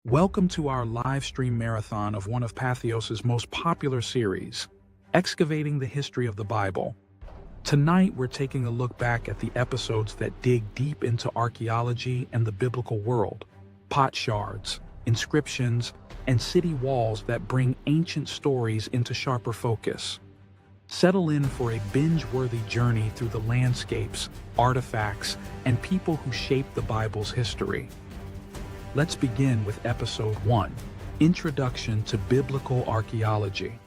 Welcome to our live stream marathon of one of Patheos' most popular series, Excavating the History of the Bible. Tonight, we're taking a look back at the episodes that dig deep into archaeology and the biblical world, pot shards, inscriptions, and city walls that bring ancient stories into sharper focus. Settle in for a binge-worthy journey through the landscapes, artifacts, and people who shaped the Bible's history. Let's begin with Episode 1, Introduction to Biblical Archaeology.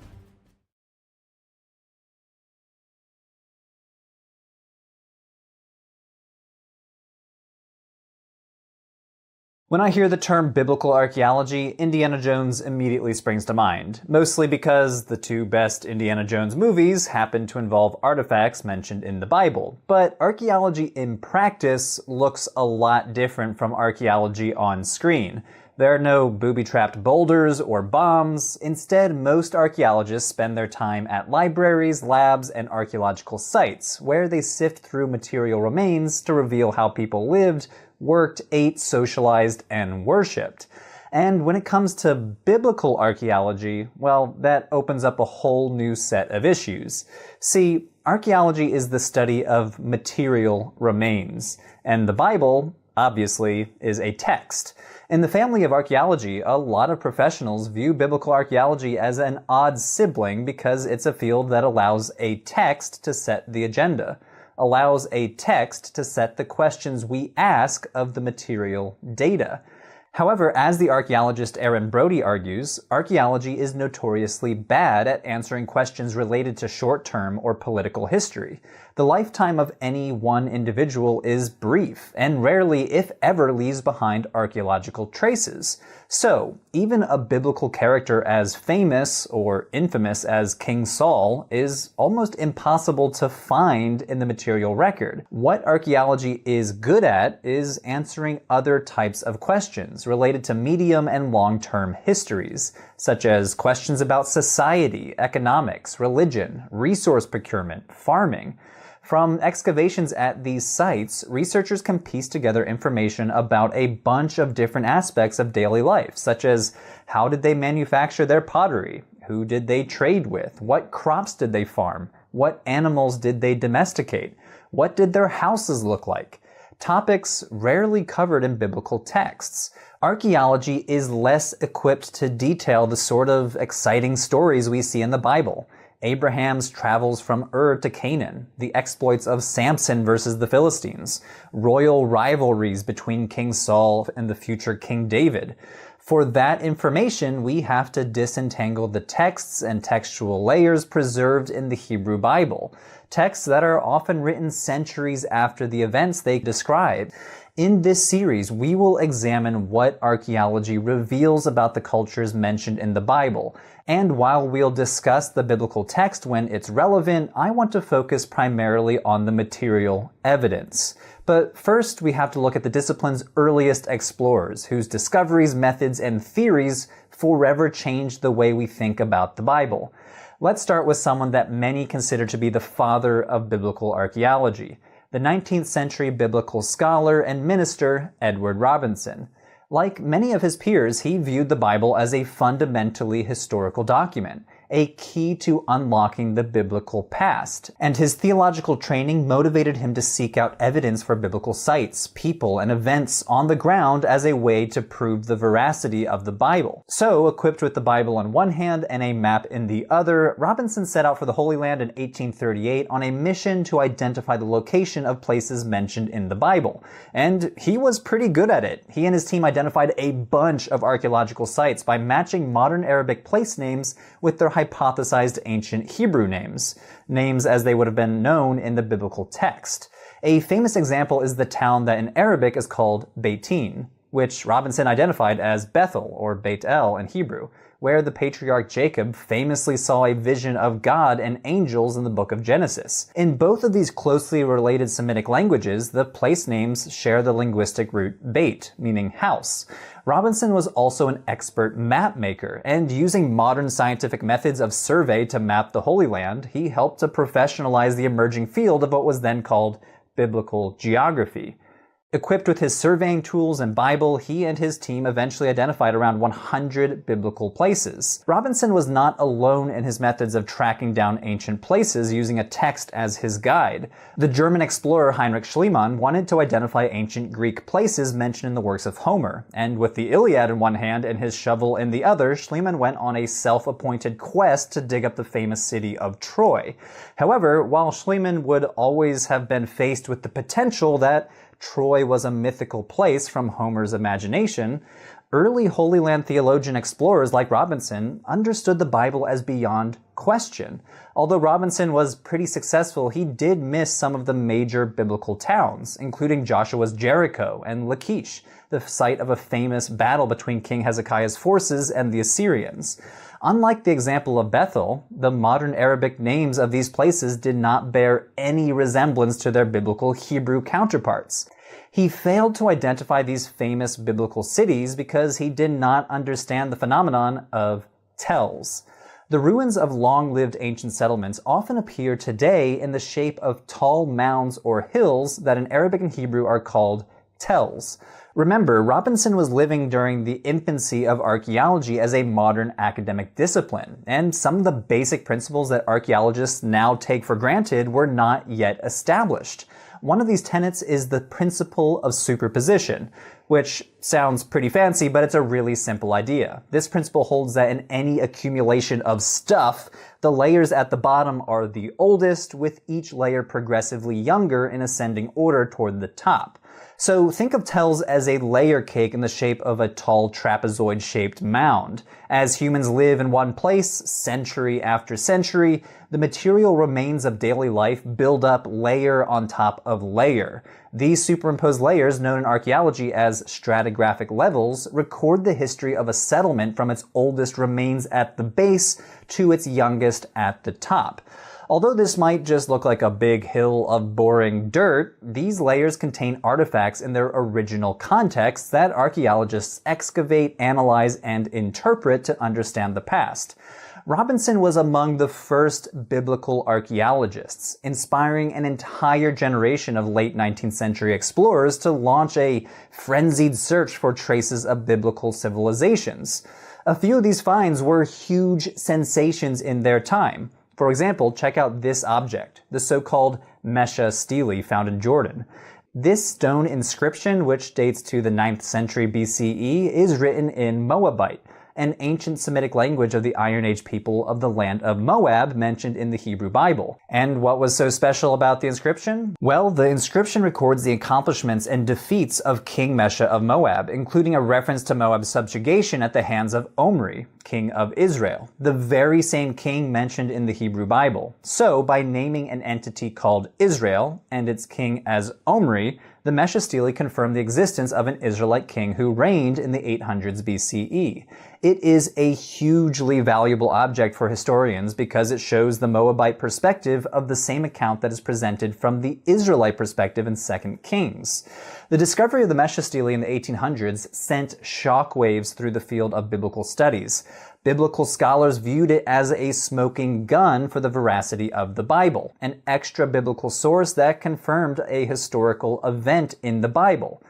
When I hear the term biblical archaeology, Indiana Jones immediately springs to mind, mostly because the two best Indiana Jones movies happen to involve artifacts mentioned in the Bible. But archaeology in practice looks a lot different from archaeology on screen. There are no booby-trapped boulders or bombs. Instead, most archaeologists spend their time at libraries, labs, and archaeological sites, where they sift through material remains to reveal how people lived, worked, ate, socialized, and worshipped. And when it comes to biblical archaeology, well, that opens up a whole new set of issues. See, archaeology is the study of material remains, and the Bible, obviously, is a text. In the family of archaeology, a lot of professionals view biblical archaeology as an odd sibling because it's a field that allows a text to set the agenda, allows a text to set the questions we ask of the material data. However, as the archaeologist Aaron Brody argues, archaeology is notoriously bad at answering questions related to short-term or political history. The lifetime of any one individual is brief, and rarely, if ever, leaves behind archaeological traces. So, even a biblical character as famous or infamous as King Saul is almost impossible to find in the material record. What archaeology is good at is answering other types of questions related to medium and long-term histories, such as questions about society, economics, religion, resource procurement, farming. From excavations at these sites, researchers can piece together information about a bunch of different aspects of daily life, such as how did they manufacture their pottery, who did they trade with, what crops did they farm, what animals did they domesticate, what did their houses look like. Topics rarely covered in biblical texts. Archaeology is less equipped to detail the sort of exciting stories we see in the Bible. Abraham's travels from Ur to Canaan, the exploits of Samson versus the Philistines, royal rivalries between King Saul and the future King David. For that information, we have to disentangle the texts and textual layers preserved in the Hebrew Bible, texts that are often written centuries after the events they describe. In this series, we will examine what archaeology reveals about the cultures mentioned in the Bible. And while we'll discuss the biblical text when it's relevant, I want to focus primarily on the material evidence. But first, we have to look at the discipline's earliest explorers, whose discoveries, methods, and theories forever changed the way we think about the Bible. Let's start with someone that many consider to be the father of biblical archaeology, the 19th century biblical scholar and minister Edward Robinson. Like many of his peers, he viewed the Bible as a fundamentally historical document, a key to unlocking the biblical past. And his theological training motivated him to seek out evidence for biblical sites, people, and events on the ground as a way to prove the veracity of the Bible. So, equipped with the Bible on one hand and a map in the other, Robinson set out for the Holy Land in 1838 on a mission to identify the location of places mentioned in the Bible. And he was pretty good at it. He and his team identified a bunch of archaeological sites by matching modern Arabic place names with their hypothesized ancient Hebrew names as they would have been known in the biblical text. A famous example is the town that in Arabic is called Beitin, which Robinson identified as Bethel or Beit El in Hebrew, where the patriarch Jacob famously saw a vision of God and angels in the book of Genesis. In both of these closely related Semitic languages, the place names share the linguistic root Beit, meaning house. Robinson was also an expert map maker, and using modern scientific methods of survey to map the Holy Land, he helped to professionalize the emerging field of what was then called biblical geography. Equipped with his surveying tools and Bible, he and his team eventually identified around 100 biblical places. Robinson was not alone in his methods of tracking down ancient places using a text as his guide. The German explorer Heinrich Schliemann wanted to identify ancient Greek places mentioned in the works of Homer, and with the Iliad in one hand and his shovel in the other, Schliemann went on a self-appointed quest to dig up the famous city of Troy. However, while Schliemann would always have been faced with the potential that Troy was a mythical place from Homer's imagination, early Holy Land theologian explorers like Robinson understood the Bible as beyond question. Although Robinson was pretty successful, he did miss some of the major biblical towns, including Joshua's Jericho and Lachish, the site of a famous battle between King Hezekiah's forces and the Assyrians. Unlike the example of Bethel, the modern Arabic names of these places did not bear any resemblance to their biblical Hebrew counterparts. He failed to identify these famous biblical cities because he did not understand the phenomenon of tells. The ruins of long-lived ancient settlements often appear today in the shape of tall mounds or hills that in Arabic and Hebrew are called tells. Remember, Robinson was living during the infancy of archaeology as a modern academic discipline, and some of the basic principles that archaeologists now take for granted were not yet established. One of these tenets is the principle of superposition, which sounds pretty fancy, but it's a really simple idea. This principle holds that in any accumulation of stuff, the layers at the bottom are the oldest, with each layer progressively younger in ascending order toward the top. So think of tells as a layer cake in the shape of a tall trapezoid-shaped mound. As humans live in one place, century after century, the material remains of daily life build up layer on top of layer. These superimposed layers, known in archaeology as stratigraphic levels, record the history of a settlement from its oldest remains at the base to its youngest at the top. Although this might just look like a big hill of boring dirt, these layers contain artifacts in their original contexts that archaeologists excavate, analyze, and interpret to understand the past. Robinson was among the first biblical archaeologists, inspiring an entire generation of late 19th century explorers to launch a frenzied search for traces of biblical civilizations. A few of these finds were huge sensations in their time. For example, check out this object, the so-called Mesha stele found in Jordan. This stone inscription, which dates to the 9th century BCE, is written in Moabite, an ancient Semitic language of the Iron Age people of the land of Moab mentioned in the Hebrew Bible. And what was so special about the inscription? Well, the inscription records the accomplishments and defeats of King Mesha of Moab, including a reference to Moab's subjugation at the hands of Omri, king of Israel, the very same king mentioned in the Hebrew Bible. So, by naming an entity called Israel and its king as Omri, the Mesha stele confirmed the existence of an Israelite king who reigned in the 800s BCE. It is a hugely valuable object for historians because it shows the Moabite perspective of the same account that is presented from the Israelite perspective in 2 Kings. The discovery of the Mesha stele in the 1800s sent shockwaves through the field of biblical studies. Biblical scholars viewed it as a smoking gun for the veracity of the Bible, an extra-biblical source that confirmed a historical event in the Bible.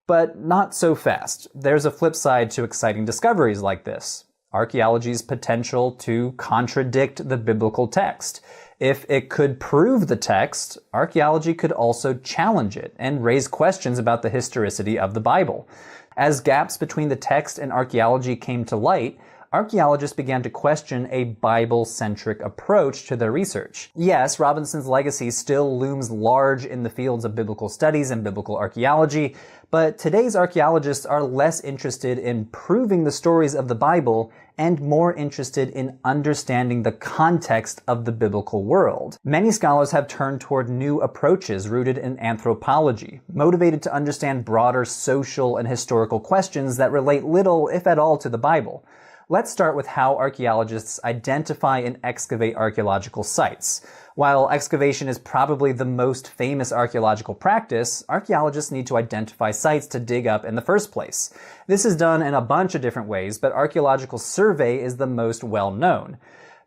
But not so fast. There's a flip side to exciting discoveries like this: archaeology's potential to contradict the biblical text. If it could prove the text, archaeology could also challenge it and raise questions about the historicity of the Bible. As gaps between the text and archaeology came to light, archaeologists began to question a Bible-centric approach to their research. Yes, Robinson's legacy still looms large in the fields of biblical studies and biblical archaeology, but today's archaeologists are less interested in proving the stories of the Bible and more interested in understanding the context of the biblical world. Many scholars have turned toward new approaches rooted in anthropology, motivated to understand broader social and historical questions that relate little, if at all, to the Bible. Let's start with how archaeologists identify and excavate archaeological sites. While excavation is probably the most famous archaeological practice, archaeologists need to identify sites to dig up in the first place. This is done in a bunch of different ways, but archaeological survey is the most well-known.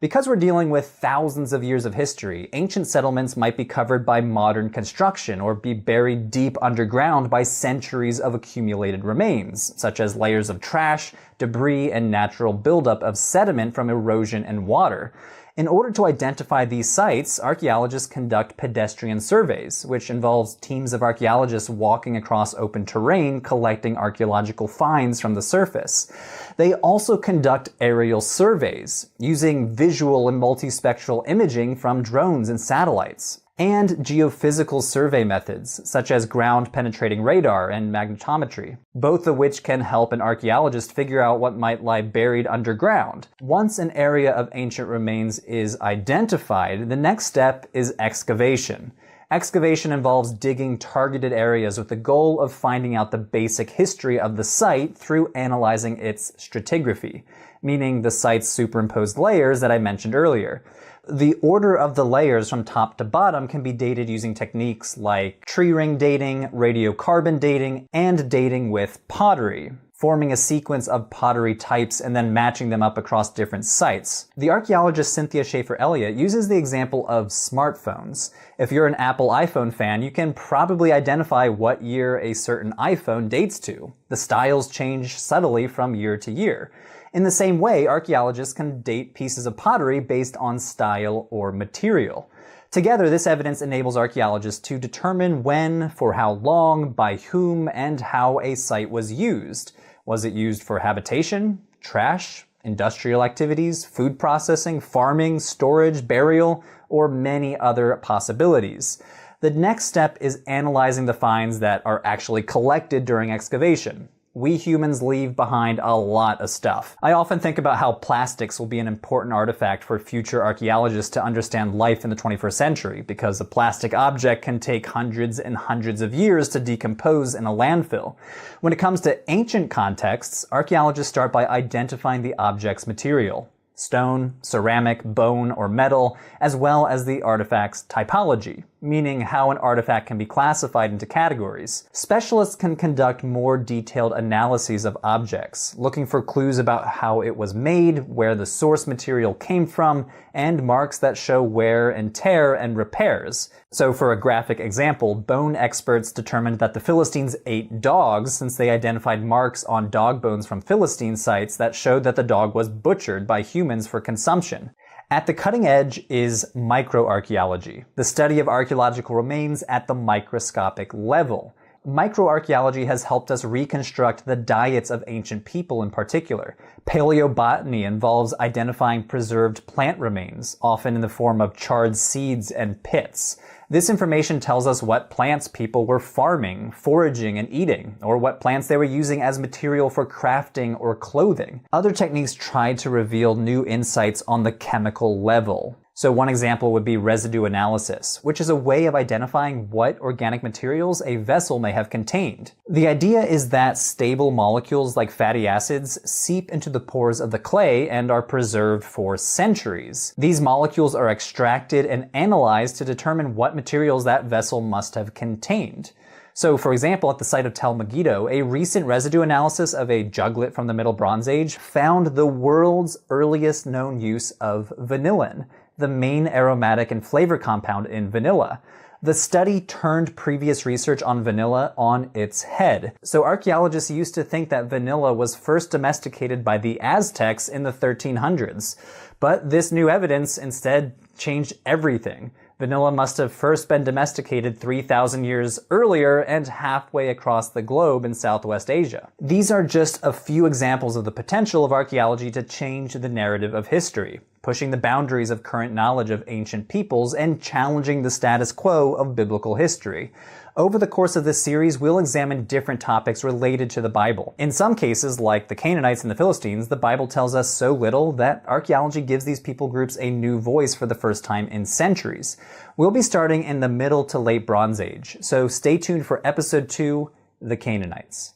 Because we're dealing with thousands of years of history, ancient settlements might be covered by modern construction or be buried deep underground by centuries of accumulated remains, such as layers of trash, debris, and natural buildup of sediment from erosion and water. In order to identify these sites, archaeologists conduct pedestrian surveys, which involves teams of archaeologists walking across open terrain collecting archaeological finds from the surface. They also conduct aerial surveys, using visual and multispectral imaging from drones and satellites, and geophysical survey methods, such as ground-penetrating radar and magnetometry, both of which can help an archaeologist figure out what might lie buried underground. Once an area of ancient remains is identified, the next step is excavation. Excavation involves digging targeted areas with the goal of finding out the basic history of the site through analyzing its stratigraphy, meaning the site's superimposed layers that I mentioned earlier. The order of the layers from top to bottom can be dated using techniques like tree ring dating, radiocarbon dating, and dating with pottery, forming a sequence of pottery types and then matching them up across different sites. The archaeologist Cynthia Schaefer-Elliott uses the example of smartphones. If you're an Apple iPhone fan, you can probably identify what year a certain iPhone dates to. The styles change subtly from year to year. In the same way, archaeologists can date pieces of pottery based on style or material. Together, this evidence enables archaeologists to determine when, for how long, by whom, and how a site was used. Was it used for habitation, trash, industrial activities, food processing, farming, storage, burial, or many other possibilities? The next step is analyzing the finds that are actually collected during excavation. We humans leave behind a lot of stuff. I often think about how plastics will be an important artifact for future archaeologists to understand life in the 21st century, because a plastic object can take hundreds and hundreds of years to decompose in a landfill. When it comes to ancient contexts, archaeologists start by identifying the object's material: stone, ceramic, bone, or metal, as well as the artifact's typology, meaning how an artifact can be classified into categories. Specialists can conduct more detailed analyses of objects, looking for clues about how it was made, where the source material came from, and marks that show wear and tear and repairs. So for a graphic example, bone experts determined that the Philistines ate dogs since they identified marks on dog bones from Philistine sites that showed that the dog was butchered by humans for consumption. At the cutting edge is microarchaeology, the study of archaeological remains at the microscopic level. Microarchaeology has helped us reconstruct the diets of ancient people in particular. Paleobotany involves identifying preserved plant remains, often in the form of charred seeds and pits. This information tells us what plants people were farming, foraging, and eating, or what plants they were using as material for crafting or clothing. Other techniques try to reveal new insights on the chemical level. So one example would be residue analysis, which is a way of identifying what organic materials a vessel may have contained. The idea is that stable molecules like fatty acids seep into the pores of the clay and are preserved for centuries. These molecules are extracted and analyzed to determine what materials that vessel must have contained. So, for example, at the site of Tel Megiddo, a recent residue analysis of a juglet from the Middle Bronze Age found the world's earliest known use of vanillin, the main aromatic and flavor compound in vanilla. The study turned previous research on vanilla on its head. So archaeologists used to think that vanilla was first domesticated by the Aztecs in the 1300s. But this new evidence instead changed everything. Vanilla must have first been domesticated 3,000 years earlier and halfway across the globe in Southwest Asia. These are just a few examples of the potential of archaeology to change the narrative of history, pushing the boundaries of current knowledge of ancient peoples and challenging the status quo of biblical history. Over the course of this series, we'll examine different topics related to the Bible. In some cases, like the Canaanites and the Philistines, the Bible tells us so little that archaeology gives these people groups a new voice for the first time in centuries. We'll be starting in the Middle to Late Bronze Age, so stay tuned for Episode 2, The Canaanites.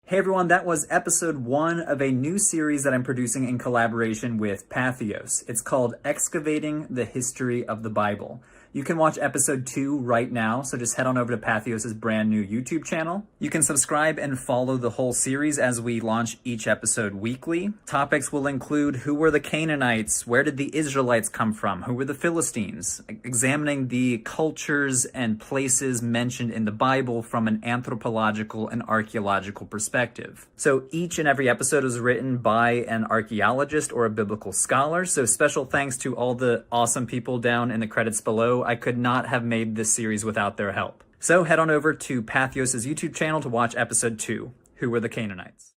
Hey everyone, that was Episode 1 of a new series that I'm producing in collaboration with Patheos. It's called Excavating the History of the Bible. You can watch episode 2 right now, so just head on over to Patheos' brand new YouTube channel. You can subscribe and follow the whole series as we launch each episode weekly. Topics will include who were the Canaanites, where did the Israelites come from, who were the Philistines, examining the cultures and places mentioned in the Bible from an anthropological and archaeological perspective. So each and every episode is written by an archaeologist or a biblical scholar, so special thanks to all the awesome people down in the credits below. I could not have made this series without their help. So head on over to Patheos' YouTube channel to watch episode 2, Who Were the Canaanites?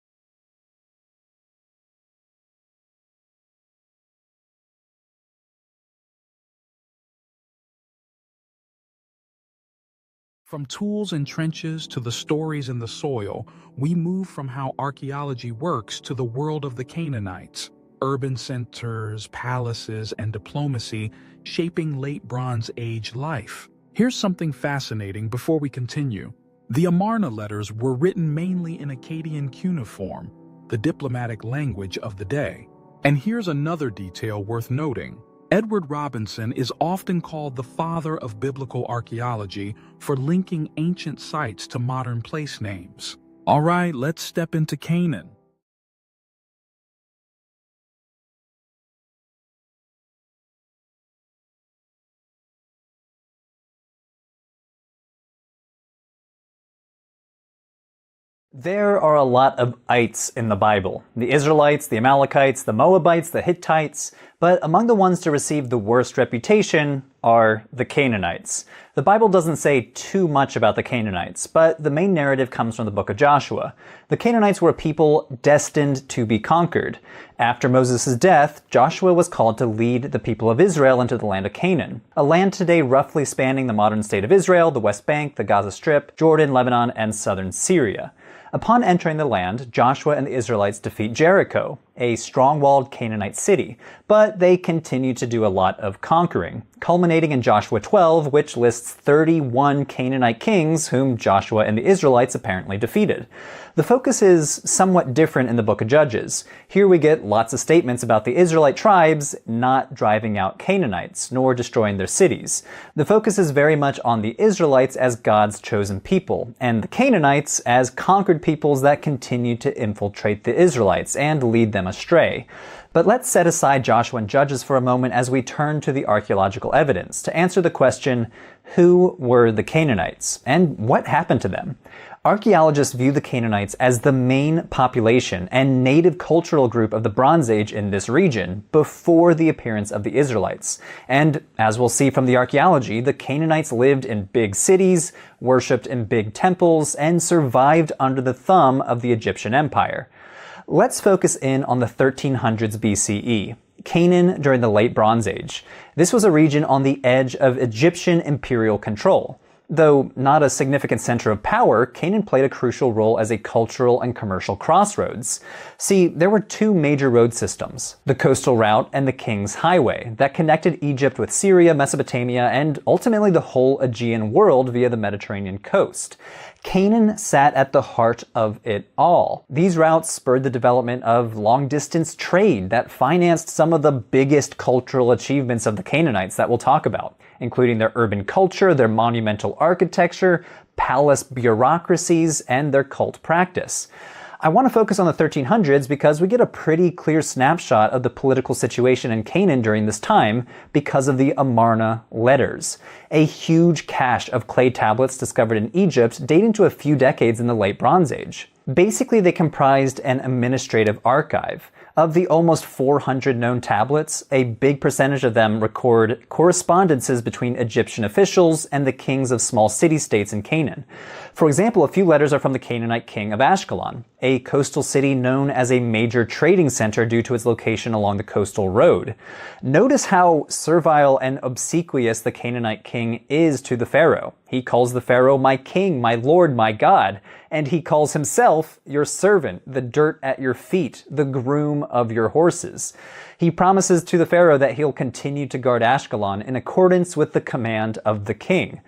From tools and trenches to the stories in the soil, we move from how archaeology works to the world of the Canaanites. Urban centers, palaces, and diplomacy shaping late Bronze Age life. Here's something fascinating before we continue. The Amarna letters were written mainly in Akkadian cuneiform, the diplomatic language of the day. And here's another detail worth noting. Edward Robinson is often called the father of biblical archaeology for linking ancient sites to modern place names. All right, let's step into Canaan. There are a lot of ites in the Bible. The Israelites, the Amalekites, the Moabites, the Hittites, but among the ones to receive the worst reputation are the Canaanites. The Bible doesn't say too much about the Canaanites, but the main narrative comes from the book of Joshua. The Canaanites were a people destined to be conquered. After Moses' death, Joshua was called to lead the people of Israel into the land of Canaan, a land today roughly spanning the modern state of Israel, the West Bank, the Gaza Strip, Jordan, Lebanon, and southern Syria. Upon entering the land, Joshua and the Israelites defeat Jericho, a strong-walled Canaanite city, but they continue to do a lot of conquering, culminating in Joshua 12, which lists 31 Canaanite kings whom Joshua and the Israelites apparently defeated. The focus is somewhat different in the book of Judges. Here we get lots of statements about the Israelite tribes not driving out Canaanites, nor destroying their cities. The focus is very much on the Israelites as God's chosen people, and the Canaanites as conquered peoples that continue to infiltrate the Israelites and lead them astray. But let's set aside Joshua and Judges for a moment as we turn to the archaeological evidence to answer the question, who were the Canaanites, and what happened to them? Archaeologists view the Canaanites as the main population and native cultural group of the Bronze Age in this region before the appearance of the Israelites. And as we'll see from the archaeology, the Canaanites lived in big cities, worshipped in big temples, and survived under the thumb of the Egyptian Empire. Let's focus in on the 1300s BCE. Canaan during the Late Bronze Age. This was a region on the edge of Egyptian imperial control. Though not a significant center of power, Canaan played a crucial role as a cultural and commercial crossroads. See, there were two major road systems, the coastal route and the King's Highway, that connected Egypt with Syria, Mesopotamia, and ultimately the whole Aegean world via the Mediterranean coast. Canaan sat at the heart of it all. These routes spurred the development of long-distance trade that financed some of the biggest cultural achievements of the Canaanites that we'll talk about, including their urban culture, their monumental architecture, palace bureaucracies, and their cult practice. I want to focus on the 1300s because we get a pretty clear snapshot of the political situation in Canaan during this time because of the Amarna letters, a huge cache of clay tablets discovered in Egypt dating to a few decades in the Late Bronze Age. Basically, they comprised an administrative archive. Of the almost 400 known tablets, a big percentage of them record correspondences between Egyptian officials and the kings of small city-states in Canaan. For example, a few letters are from the Canaanite king of Ashkelon, a coastal city known as a major trading center due to its location along the coastal road. Notice how servile and obsequious the Canaanite king is to the pharaoh. He calls the pharaoh my king, my lord, my god, and he calls himself your servant, the dirt at your feet, the groom of your horses. He promises to the pharaoh that he'll continue to guard Ashkelon in accordance with the command of the king.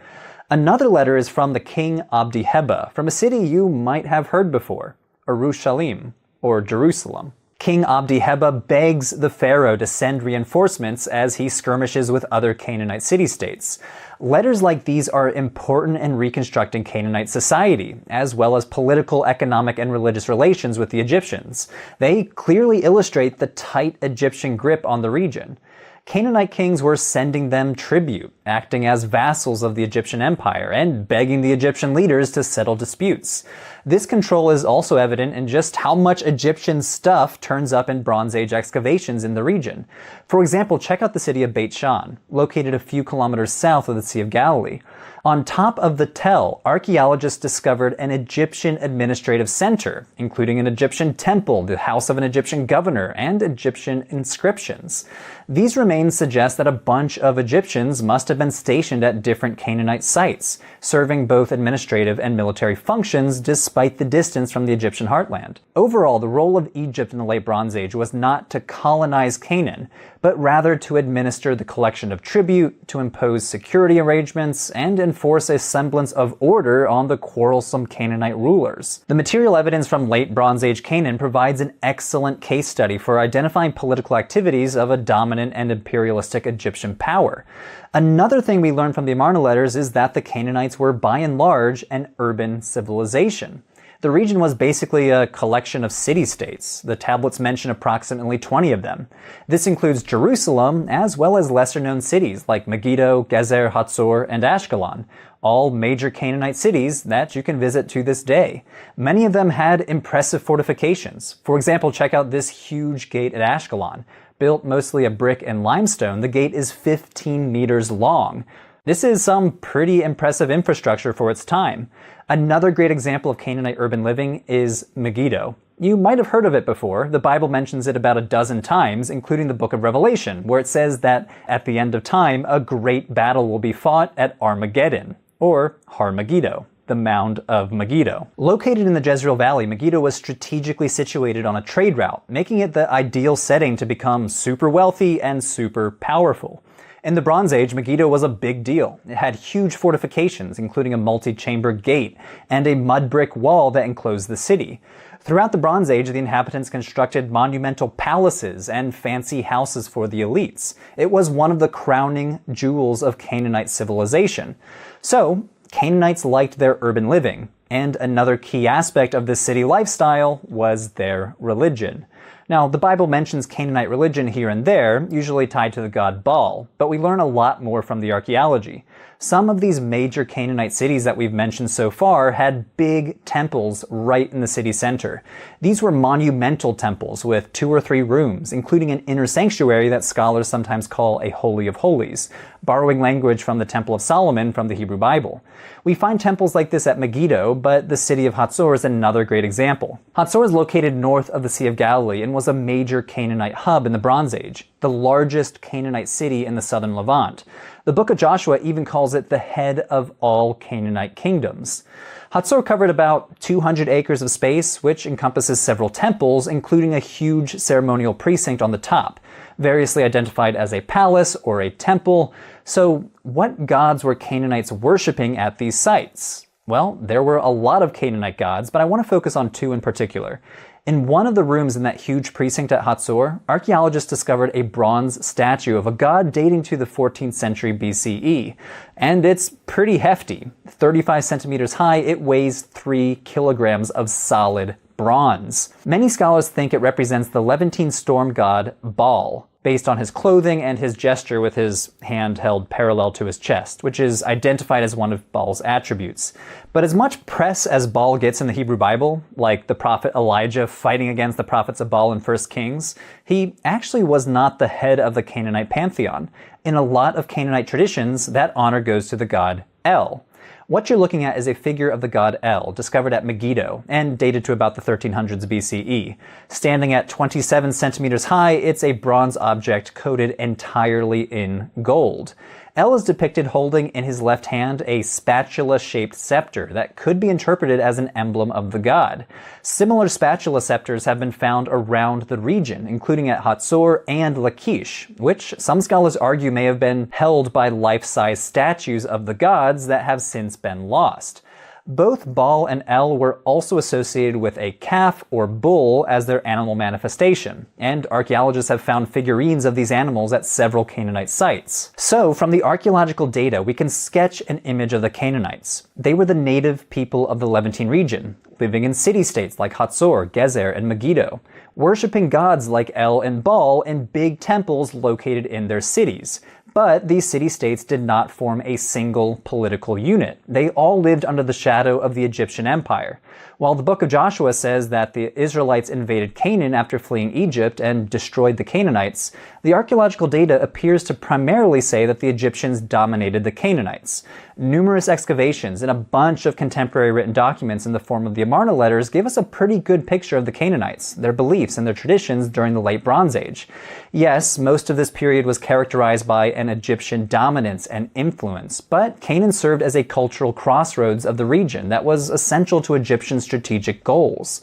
Another letter is from the king Abdi-Heba, from a city you might have heard before, Urushalim, or Jerusalem. King Abdi-Heba begs the pharaoh to send reinforcements as he skirmishes with other Canaanite city-states. Letters like these are important in reconstructing Canaanite society, as well as political, economic, and religious relations with the Egyptians. They clearly illustrate the tight Egyptian grip on the region. Canaanite kings were sending them tribute, acting as vassals of the Egyptian empire, and begging the Egyptian leaders to settle disputes. This control is also evident in just how much Egyptian stuff turns up in Bronze Age excavations in the region. For example, check out the city of Beit Shan, located a few kilometers south of the Sea of Galilee. On top of the Tell, archaeologists discovered an Egyptian administrative center, including an Egyptian temple, the house of an Egyptian governor, and Egyptian inscriptions. These remains suggest that a bunch of Egyptians must have been stationed at different Canaanite sites, serving both administrative and military functions despite the distance from the Egyptian heartland. Overall, the role of Egypt in the Late Bronze Age was not to colonize Canaan, but rather to administer the collection of tribute, to impose security arrangements, and enforce a semblance of order on the quarrelsome Canaanite rulers. The material evidence from Late Bronze Age Canaan provides an excellent case study for identifying political activities of a dominant and imperialistic Egyptian power. Another thing we learn from the Amarna letters is that the Canaanites were by and large an urban civilization. The region was basically a collection of city-states. The tablets mention approximately 20 of them. This includes Jerusalem, as well as lesser-known cities like Megiddo, Gezer, Hatzor, and Ashkelon, all major Canaanite cities that you can visit to this day. Many of them had impressive fortifications. For example, check out this huge gate at Ashkelon. Built mostly of brick and limestone, the gate is 15 meters long. This is some pretty impressive infrastructure for its time. Another great example of Canaanite urban living is Megiddo. You might have heard of it before. The Bible mentions it about a dozen times, including the book of Revelation, where it says that at the end of time, a great battle will be fought at Armageddon, or Har Megiddo, the Mound of Megiddo. Located in the Jezreel Valley, Megiddo was strategically situated on a trade route, making it the ideal setting to become super wealthy and super powerful. In the Bronze Age, Megiddo was a big deal. It had huge fortifications, including a multi-chamber gate and a mud brick wall that enclosed the city. Throughout the Bronze Age, the inhabitants constructed monumental palaces and fancy houses for the elites. It was one of the crowning jewels of Canaanite civilization. So, Canaanites liked their urban living, and another key aspect of this city lifestyle was their religion. Now, the Bible mentions Canaanite religion here and there, usually tied to the god Baal, but we learn a lot more from the archaeology. Some of these major Canaanite cities that we've mentioned so far had big temples right in the city center. These were monumental temples with 2 or 3 rooms, including an inner sanctuary that scholars sometimes call a Holy of Holies, borrowing language from the Temple of Solomon from the Hebrew Bible. We find temples like this at Megiddo, but the city of Hatzor is another great example. Hatzor is located north of the Sea of Galilee and was a major Canaanite hub in the Bronze Age, the largest Canaanite city in the southern Levant. The book of Joshua even calls it the head of all Canaanite kingdoms. Hatzor covered about 200 acres of space, which encompasses several temples, including a huge ceremonial precinct on the top, variously identified as a palace or a temple. So, what gods were Canaanites worshipping at these sites? Well, there were a lot of Canaanite gods, but I want to focus on 2 in particular. In one of the rooms in that huge precinct at Hatzor, archaeologists discovered a bronze statue of a god dating to the 14th century BCE. And it's pretty hefty. 35 centimeters high, it weighs 3 kilograms of solid bronze. Many scholars think it represents the Levantine storm god Baal, based on his clothing and his gesture with his hand held parallel to his chest, which is identified as one of Baal's attributes. But as much press as Baal gets in the Hebrew Bible, like the prophet Elijah fighting against the prophets of Baal in 1 Kings, he actually was not the head of the Canaanite pantheon. In a lot of Canaanite traditions, that honor goes to the god El. What you're looking at is a figure of the god El, discovered at Megiddo, and dated to about the 1300s BCE. Standing at 27 centimeters high, it's a bronze object coated entirely in gold. El is depicted holding in his left hand a spatula-shaped scepter that could be interpreted as an emblem of the god. Similar spatula scepters have been found around the region, including at Hatzor and Lachish, which some scholars argue may have been held by life-size statues of the gods that have since been lost. Both Baal and El were also associated with a calf or bull as their animal manifestation, and archaeologists have found figurines of these animals at several Canaanite sites. So, from the archaeological data, we can sketch an image of the Canaanites. They were the native people of the Levantine region, living in city-states like Hatzor, Gezer, and Megiddo, worshipping gods like El and Baal in big temples located in their cities. But these city-states did not form a single political unit. They all lived under the shadow of the Egyptian Empire. While the book of Joshua says that the Israelites invaded Canaan after fleeing Egypt and destroyed the Canaanites, the archaeological data appears to primarily say that the Egyptians dominated the Canaanites. Numerous excavations and a bunch of contemporary written documents in the form of the Amarna letters give us a pretty good picture of the Canaanites, their beliefs, and their traditions during the Late Bronze Age. Yes, most of this period was characterized by an Egyptian dominance and influence, but Canaan served as a cultural crossroads of the region that was essential to Egyptian strategic goals.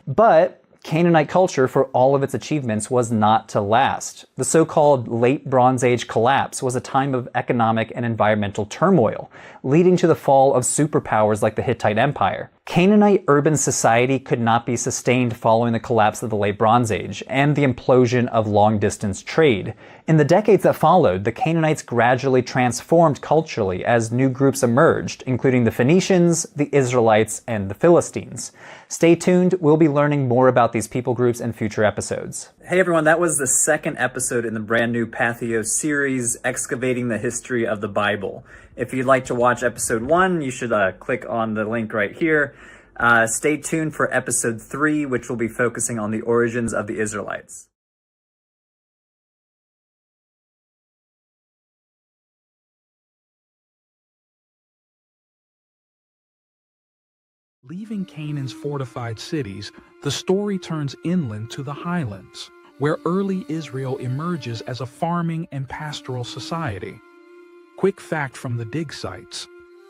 But Canaanite culture, for all of its achievements, was not to last. The so-called Late Bronze Age collapse was a time of economic and environmental turmoil, leading to the fall of superpowers like the Hittite Empire. Canaanite urban society could not be sustained following the collapse of the Late Bronze Age and the implosion of long-distance trade. In the decades that followed, the Canaanites gradually transformed culturally as new groups emerged, including the Phoenicians, the Israelites, and the Philistines. Stay tuned, we'll be learning more about these people groups in future episodes. Hey everyone, that was the second episode in the brand new Patheos series, Excavating the History of the Bible. If you'd like to watch episode 1, you should click on the link right here. Stay tuned for episode 3, which will be focusing on the origins of the Israelites. Leaving Canaan's fortified cities, the story turns inland to the highlands, where early Israel emerges as a farming and pastoral society. Quick fact from the dig sites: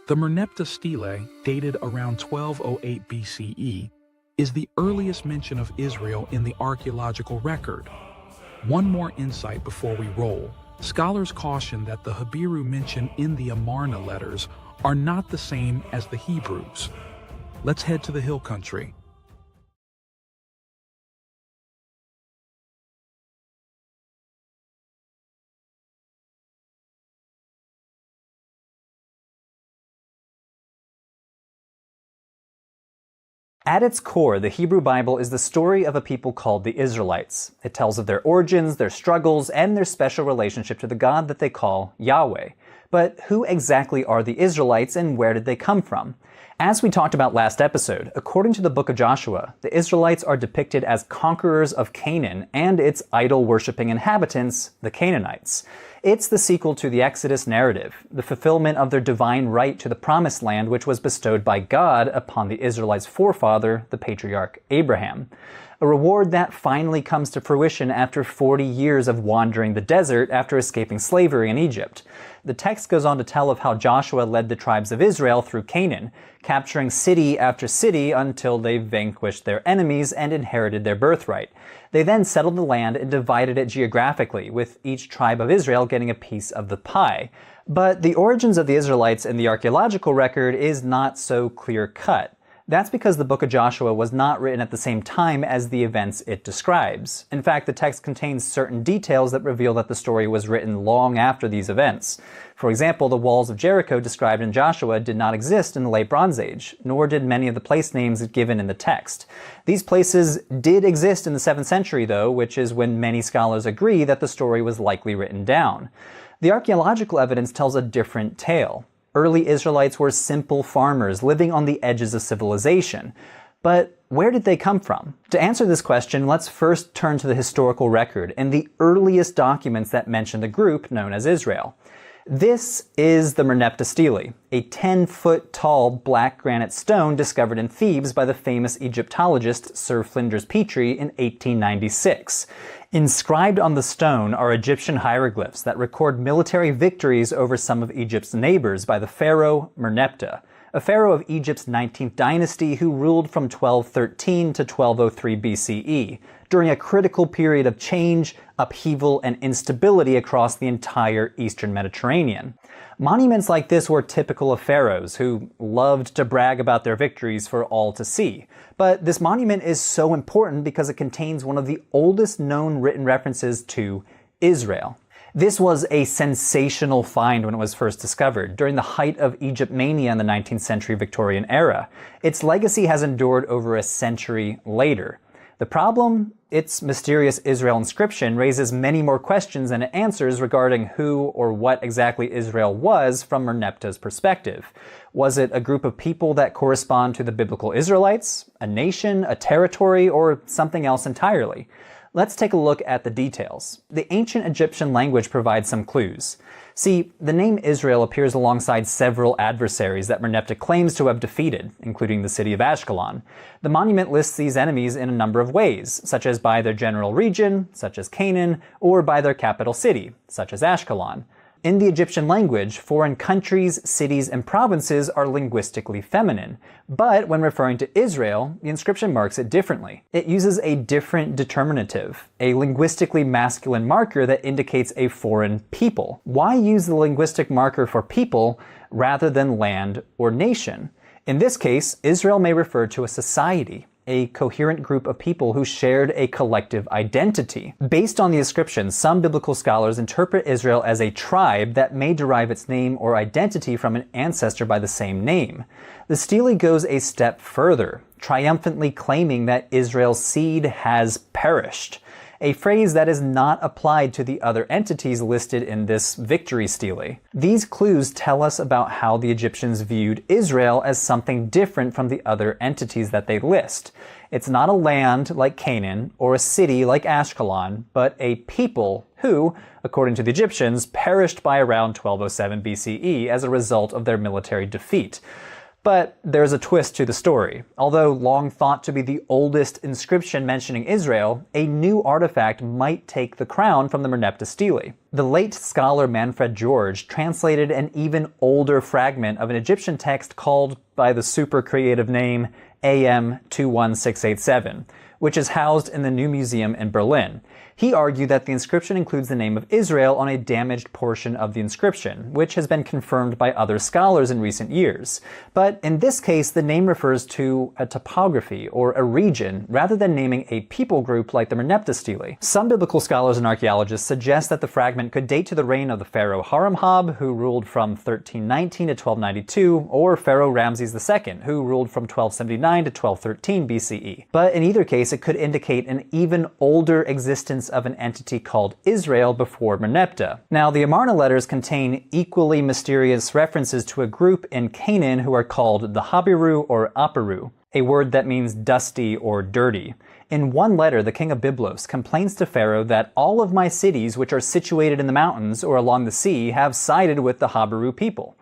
the Merneptah stele, dated around 1208 BCE, is the earliest mention of Israel in the archaeological record. One more insight before we roll. Scholars caution that the Habiru mentioned in the Amarna letters are not the same as the Hebrews. Let's head to the hill country. At its core, the Hebrew Bible is the story of a people called the Israelites. It tells of their origins, their struggles, and their special relationship to the God that they call Yahweh. But who exactly are the Israelites and where did they come from? As we talked about last episode, according to the book of Joshua, the Israelites are depicted as conquerors of Canaan and its idol-worshipping inhabitants, the Canaanites. It's the sequel to the Exodus narrative, the fulfillment of their divine right to the promised land which was bestowed by God upon the Israelites' forefather, the patriarch Abraham. A reward that finally comes to fruition after 40 years of wandering the desert after escaping slavery in Egypt. The text goes on to tell of how Joshua led the tribes of Israel through Canaan, capturing city after city until they vanquished their enemies and inherited their birthright. They then settled the land and divided it geographically, with each tribe of Israel getting a piece of the pie. But the origins of the Israelites in the archaeological record is not so clear-cut. That's because the book of Joshua was not written at the same time as the events it describes. In fact, the text contains certain details that reveal that the story was written long after these events. For example, the walls of Jericho described in Joshua did not exist in the Late Bronze Age, nor did many of the place names given in the text. These places did exist in the 7th century, though, which is when many scholars agree that the story was likely written down. The archaeological evidence tells a different tale. Early Israelites were simple farmers living on the edges of civilization. But where did they come from? To answer this question, let's first turn to the historical record and the earliest documents that mention the group known as Israel. This is the Merneptah stele, a 10-foot tall black granite stone discovered in Thebes by the famous Egyptologist Sir Flinders Petrie in 1896. Inscribed on the stone are Egyptian hieroglyphs that record military victories over some of Egypt's neighbors by the pharaoh Merneptah. a pharaoh of Egypt's 19th dynasty who ruled from 1213 to 1203 BCE, during a critical period of change, upheaval, and instability across the entire eastern Mediterranean. Monuments like this were typical of pharaohs, who loved to brag about their victories for all to see. But this monument is so important because it contains one of the oldest known written references to Israel. This was a sensational find when it was first discovered, during the height of Egypt mania in the 19th century Victorian era. Its legacy has endured over a century later. The problem? Its mysterious Israel inscription raises many more questions than it answers regarding who or what exactly Israel was from Merneptah's perspective. Was it a group of people that correspond to the biblical Israelites, a nation, a territory, or something else entirely? Let's take a look at the details. The ancient Egyptian language provides some clues. See, the name Israel appears alongside several adversaries that Merneptah claims to have defeated, including the city of Ashkelon. The monument lists these enemies in a number of ways, such as by their general region, such as Canaan, or by their capital city, such as Ashkelon. In the Egyptian language, foreign countries, cities, and provinces are linguistically feminine. But when referring to Israel, the inscription marks it differently. It uses a different determinative, a linguistically masculine marker that indicates a foreign people. Why use the linguistic marker for people rather than land or nation? In this case, Israel may refer to a society, a coherent group of people who shared a collective identity. Based on the inscription, some biblical scholars interpret Israel as a tribe that may derive its name or identity from an ancestor by the same name. The stele goes a step further, triumphantly claiming that Israel's seed has perished, a phrase that is not applied to the other entities listed in this victory stele. These clues tell us about how the Egyptians viewed Israel as something different from the other entities that they list. It's not a land like Canaan or a city like Ashkelon, but a people who, according to the Egyptians, perished by around 1207 BCE as a result of their military defeat. But there's a twist to the story. Although long thought to be the oldest inscription mentioning Israel, a new artifact might take the crown from the Merneptah stele. The late scholar Manfred George translated an even older fragment of an Egyptian text called by the super creative name AM 21687, which is housed in the New Museum in Berlin. He argued that the inscription includes the name of Israel on a damaged portion of the inscription, which has been confirmed by other scholars in recent years. But in this case, the name refers to a topography or a region rather than naming a people group like the Merneptah stele. Some biblical scholars and archaeologists suggest that the fragment could date to the reign of the pharaoh Haramhab, who ruled from 1319 to 1292, or Pharaoh Ramses II, who ruled from 1279 to 1213 BCE. But in either case, it could indicate an even older existence of an entity called Israel before Merneptah. Now, the Amarna letters contain equally mysterious references to a group in Canaan who are called the Habiru or Aparu, a word that means dusty or dirty. In one letter, the king of Byblos complains to Pharaoh that all of my cities, which are situated in the mountains or along the sea, have sided with the Habiru people.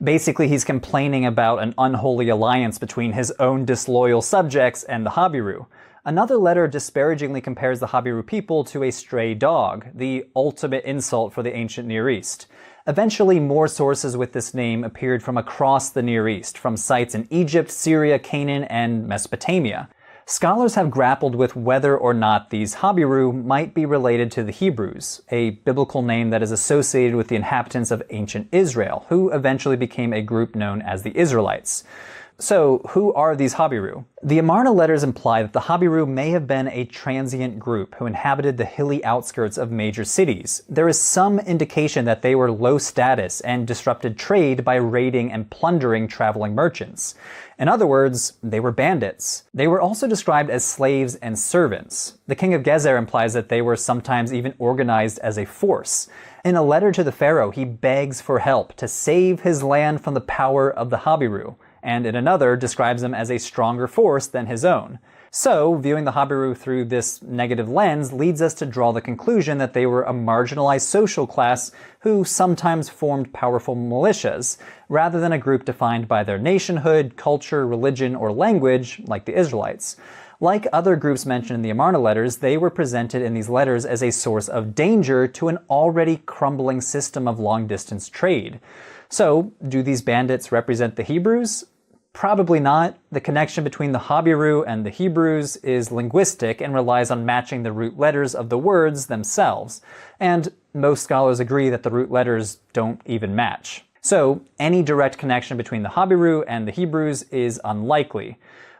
Basically, he's complaining about an unholy alliance between his own disloyal subjects and the Habiru. Another letter disparagingly compares the Habiru people to a stray dog, the ultimate insult for the ancient Near East. Eventually, more sources with this name appeared from across the Near East, from sites in Egypt, Syria, Canaan, and Mesopotamia. Scholars have grappled with whether or not these Habiru might be related to the Hebrews, a biblical name that is associated with the inhabitants of ancient Israel, who eventually became a group known as the Israelites. So, who are these Habiru? The Amarna letters imply that the Habiru may have been a transient group who inhabited the hilly outskirts of major cities. There is some indication that they were low status and disrupted trade by raiding and plundering traveling merchants. In other words, they were bandits. They were also described as slaves and servants. The king of Gezer implies that they were sometimes even organized as a force. In a letter to the pharaoh, he begs for help to save his land from the power of the Habiru, and in another describes them as a stronger force than his own. So, viewing the Habiru through this negative lens leads us to draw the conclusion that they were a marginalized social class who sometimes formed powerful militias, rather than a group defined by their nationhood, culture, religion, or language, like the Israelites. Like other groups mentioned in the Amarna letters, they were presented in these letters as a source of danger to an already crumbling system of long-distance trade. So, do these bandits represent the Hebrews? Probably not. The connection between the Habiru and the Hebrews is linguistic and relies on matching the root letters of the words themselves. And most scholars agree that the root letters don't even match. So any direct connection between the Habiru and the Hebrews is unlikely.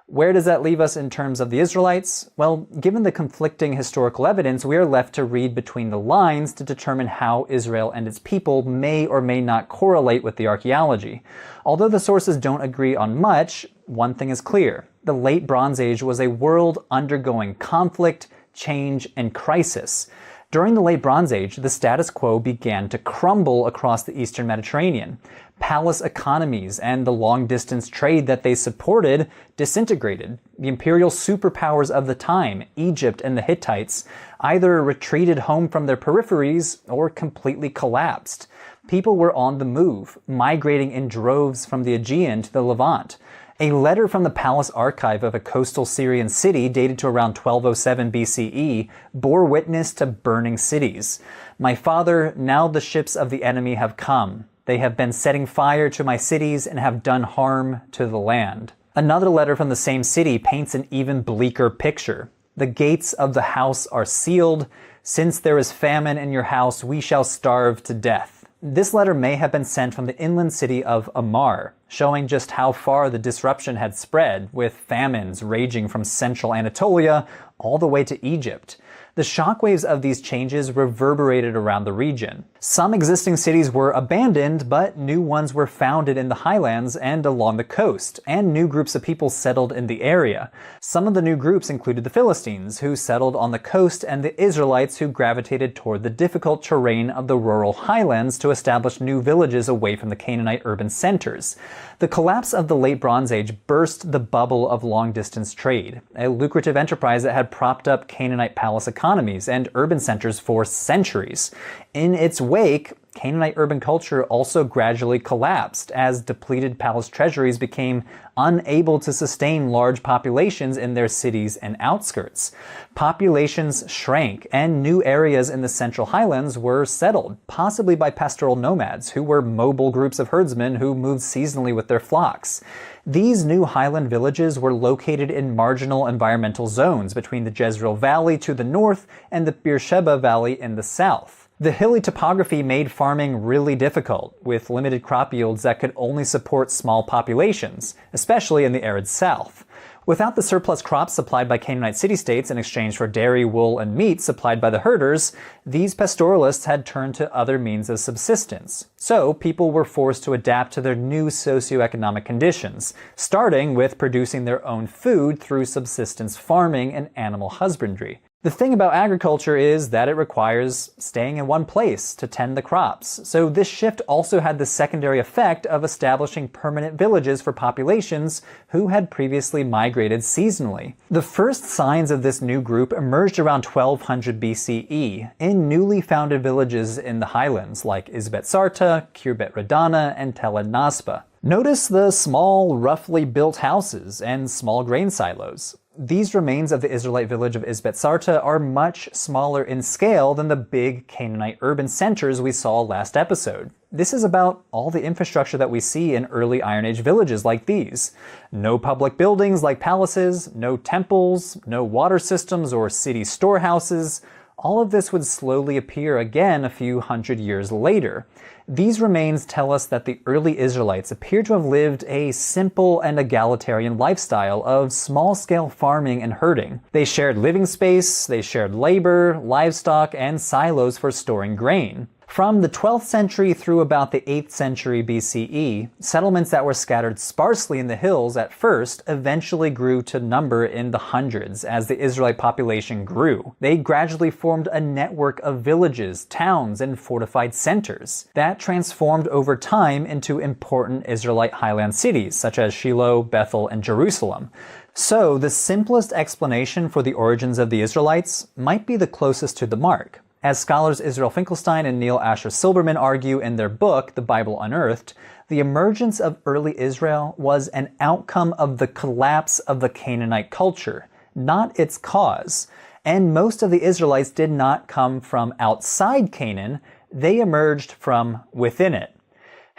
Where does that leave us in terms of the Israelites? Well, given the conflicting historical evidence, we are left to read between the lines to determine how Israel and its people may or may not correlate with the archaeology. Although the sources don't agree on much, one thing is clear. The Late Bronze Age was a world undergoing conflict, change, and crisis. During the Late Bronze Age, the status quo began to crumble across the Eastern Mediterranean. Palace economies and the long-distance trade that they supported disintegrated. The imperial superpowers of the time, Egypt and the Hittites, either retreated home from their peripheries or completely collapsed. People were on the move, migrating in droves from the Aegean to the Levant. A letter from the palace archive of a coastal Syrian city dated to around 1207 BCE bore witness to burning cities. "My father, now the ships of the enemy have come. They have been setting fire to my cities and have done harm to the land." Another letter from the same city paints an even bleaker picture. "The gates of the house are sealed. Since there is famine in your house, we shall starve to death." This letter may have been sent from the inland city of Amar, showing just how far the disruption had spread, with famines raging from central Anatolia all the way to Egypt. The shockwaves of these changes reverberated around the region. Some existing cities were abandoned, but new ones were founded in the highlands and along the coast, and new groups of people settled in the area. Some of the new groups included the Philistines, who settled on the coast, and the Israelites, who gravitated toward the difficult terrain of the rural highlands to establish new villages away from the Canaanite urban centers. The collapse of the Late Bronze Age burst the bubble of long-distance trade, a lucrative enterprise that had propped up Canaanite palace economies and urban centers for centuries. In its wake, Canaanite urban culture also gradually collapsed as depleted palace treasuries became unable to sustain large populations in their cities and outskirts. Populations shrank, and new areas in the Central Highlands were settled, possibly by pastoral nomads, who were mobile groups of herdsmen who moved seasonally with their flocks. These new highland villages were located in marginal environmental zones between the Jezreel Valley to the north and the Beersheba Valley in the south. The hilly topography made farming really difficult, with limited crop yields that could only support small populations, especially in the arid south. Without the surplus crops supplied by Canaanite city-states in exchange for dairy, wool, and meat supplied by the herders, these pastoralists had turned to other means of subsistence. So people were forced to adapt to their new socioeconomic conditions, starting with producing their own food through subsistence farming and animal husbandry. The thing about agriculture is that it requires staying in one place to tend the crops, so this shift also had the secondary effect of establishing permanent villages for populations who had previously migrated seasonally. The first signs of this new group emerged around 1200 BCE in newly founded villages in the highlands like Isbet Sarta, Khirbet Radana, and Tel Ed Nasba. Notice the small, roughly built houses and small grain silos. These remains of the Israelite village of Isbet Sarta are much smaller in scale than the big Canaanite urban centers we saw last episode. This is about all the infrastructure that we see in early Iron Age villages like these. No public buildings like palaces, no temples, no water systems or city storehouses. All of this would slowly appear again a few hundred years later. These remains tell us that the early Israelites appear to have lived a simple and egalitarian lifestyle of small-scale farming and herding. They shared living space, they shared labor, livestock, and silos for storing grain. From the 12th century through about the 8th century BCE, settlements that were scattered sparsely in the hills at first eventually grew to number in the hundreds as the Israelite population grew. They gradually formed a network of villages, towns, and fortified centers that transformed over time into important Israelite highland cities such as Shiloh, Bethel, and Jerusalem. So the simplest explanation for the origins of the Israelites might be the closest to the mark. As scholars Israel Finkelstein and Neil Asher Silberman argue in their book, The Bible Unearthed, the emergence of early Israel was an outcome of the collapse of the Canaanite culture, not its cause. And most of the Israelites did not come from outside Canaan, they emerged from within it.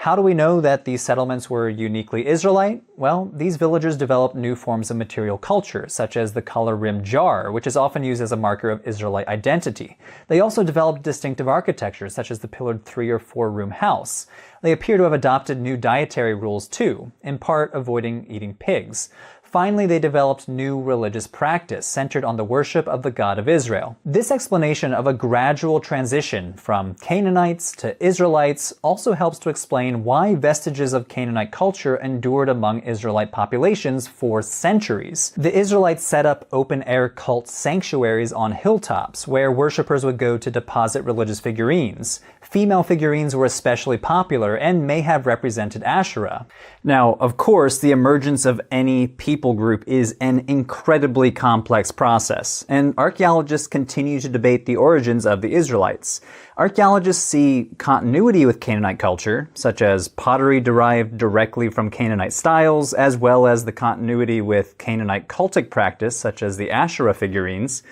How do we know that these settlements were uniquely Israelite? Well, these villagers developed new forms of material culture, such as the collar-rimmed jar, which is often used as a marker of Israelite identity. They also developed distinctive architecture, such as the pillared 3- or 4-room house. They appear to have adopted new dietary rules too, in part avoiding eating pigs. Finally, they developed new religious practice centered on the worship of the God of Israel. This explanation of a gradual transition from Canaanites to Israelites also helps to explain why vestiges of Canaanite culture endured among Israelite populations for centuries. The Israelites set up open-air cult sanctuaries on hilltops where worshippers would go to deposit religious figurines. Female figurines were especially popular and may have represented Asherah. Now, of course, the emergence of any people group is an incredibly complex process, and archaeologists continue to debate the origins of the Israelites. Archaeologists see continuity with Canaanite culture, such as pottery derived directly from Canaanite styles, as well as the continuity with Canaanite cultic practice, such as the Asherah figurines.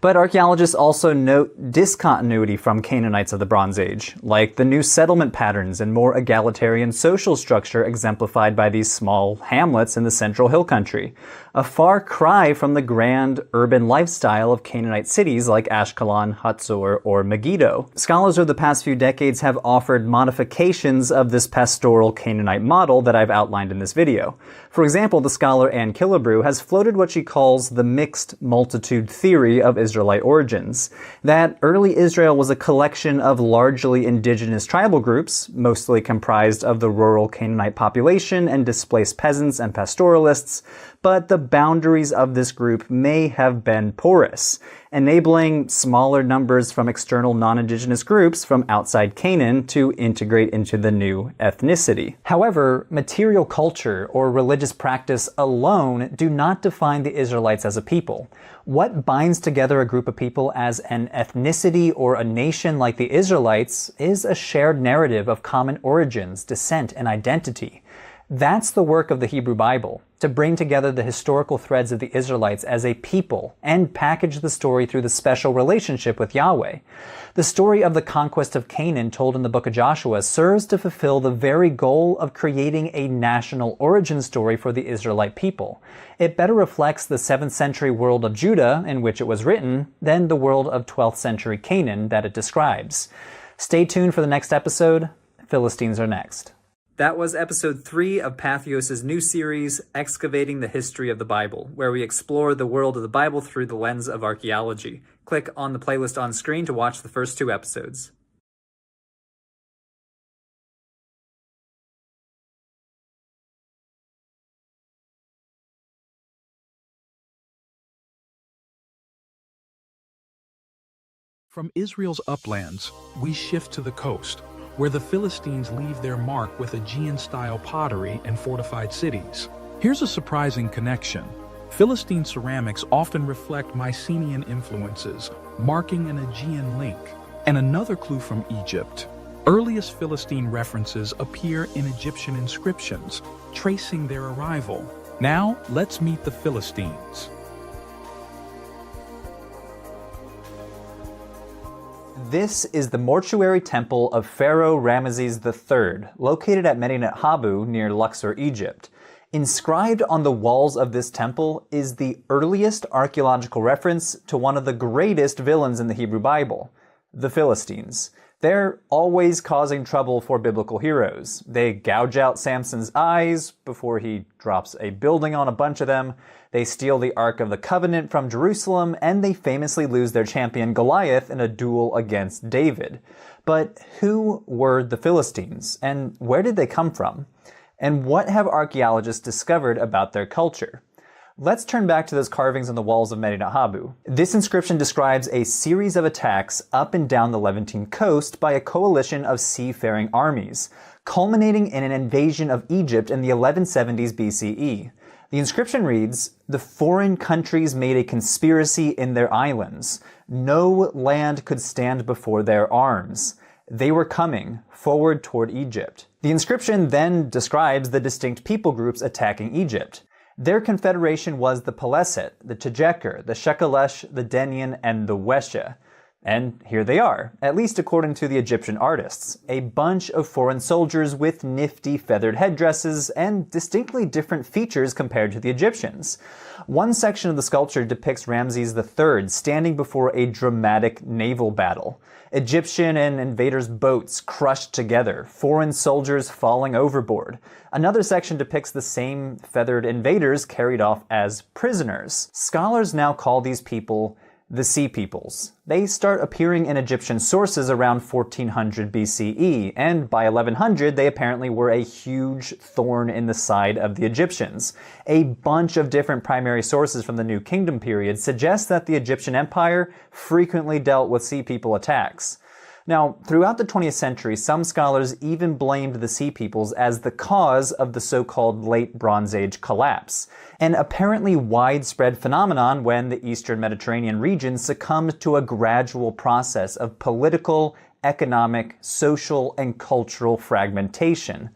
But archaeologists also note discontinuity from Canaanites of the Bronze Age, like the new settlement patterns and more egalitarian social structure exemplified by these small hamlets in the central hill country, a far cry from the grand urban lifestyle of Canaanite cities like Ashkelon, Hatzor, or Megiddo. Scholars of the past few decades have offered modifications of this pastoral Canaanite model that I've outlined in this video. For example, the scholar Anne Killebrew has floated what she calls the mixed multitude theory of Israelite origins, that early Israel was a collection of largely indigenous tribal groups, mostly comprised of the rural Canaanite population and displaced peasants and pastoralists, but the boundaries of this group may have been porous, enabling smaller numbers from external non-indigenous groups from outside Canaan to integrate into the new ethnicity. However, material culture or religious practice alone do not define the Israelites as a people. What binds together a group of people as an ethnicity or a nation like the Israelites is a shared narrative of common origins, descent, and identity. That's the work of the Hebrew Bible, to bring together the historical threads of the Israelites as a people and package the story through the special relationship with Yahweh. The story of the conquest of Canaan told in the book of Joshua serves to fulfill the very goal of creating a national origin story for the Israelite people. It better reflects the 7th century world of Judah in which it was written than the world of 12th century Canaan that it describes. Stay tuned for the next episode. Philistines are next. That was episode 3 of Patheos' new series, Excavating the History of the Bible, where we explore the world of the Bible through the lens of archaeology. Click on the playlist on screen to watch the first 2 episodes. From Israel's uplands, we shift to the coast, where the Philistines leave their mark with Aegean-style pottery and fortified cities. Here's a surprising connection. Philistine ceramics often reflect Mycenaean influences, marking an Aegean link. And another clue from Egypt. Earliest Philistine references appear in Egyptian inscriptions, tracing their arrival. Now, let's meet the Philistines. This is the mortuary temple of Pharaoh Ramesses III, located at Medinet Habu near Luxor, Egypt. Inscribed on the walls of this temple is the earliest archaeological reference to one of the greatest villains in the Hebrew Bible, the Philistines. They're always causing trouble for biblical heroes. They gouge out Samson's eyes before he drops a building on a bunch of them. They steal the Ark of the Covenant from Jerusalem, and they famously lose their champion Goliath in a duel against David. But who were the Philistines, and where did they come from? And what have archaeologists discovered about their culture? Let's turn back to those carvings on the walls of Medinet Habu. This inscription describes a series of attacks up and down the Levantine coast by a coalition of seafaring armies, culminating in an invasion of Egypt in the 1170s BCE. The inscription reads, "The foreign countries made a conspiracy in their islands. No land could stand before their arms. They were coming forward toward Egypt." The inscription then describes the distinct people groups attacking Egypt. Their confederation was the Peleset, the Tejeker, the Shekelesh, the Denian, and the Wesha. And here they are, at least according to the Egyptian artists. A bunch of foreign soldiers with nifty feathered headdresses and distinctly different features compared to the Egyptians. One section of the sculpture depicts Ramses III standing before a dramatic naval battle. Egyptian and invaders' boats crushed together, foreign soldiers falling overboard. Another section depicts the same feathered invaders carried off as prisoners. Scholars now call these people the Sea Peoples. They start appearing in Egyptian sources around 1400 BCE, and by 1100 they apparently were a huge thorn in the side of the Egyptians. A bunch of different primary sources from the New Kingdom period suggest that the Egyptian Empire frequently dealt with Sea People attacks. Now, throughout the 20th century, some scholars even blamed the Sea Peoples as the cause of the so-called Late Bronze Age collapse, an apparently widespread phenomenon when the Eastern Mediterranean region succumbed to a gradual process of political, economic, social, and cultural fragmentation.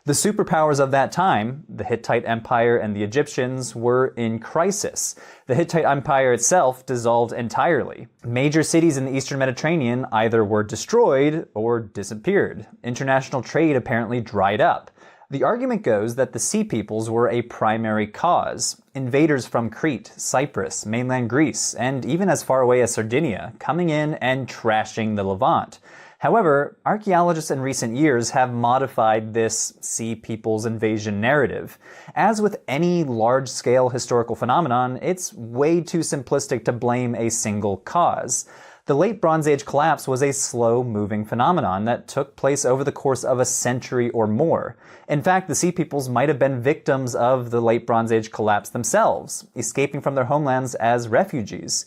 The superpowers of that time, the Hittite Empire and the Egyptians, were in crisis. The Hittite Empire itself dissolved entirely. Major cities in the Eastern Mediterranean either were destroyed or disappeared. International trade apparently dried up. The argument goes that the Sea Peoples were a primary cause. Invaders from Crete, Cyprus, mainland Greece, and even as far away as Sardinia, coming in and trashing the Levant. However, archaeologists in recent years have modified this Sea Peoples invasion narrative. As with any large-scale historical phenomenon, it's way too simplistic to blame a single cause. The Late Bronze Age collapse was a slow-moving phenomenon that took place over the course of a century or more. In fact, the Sea Peoples might have been victims of the Late Bronze Age collapse themselves, escaping from their homelands as refugees.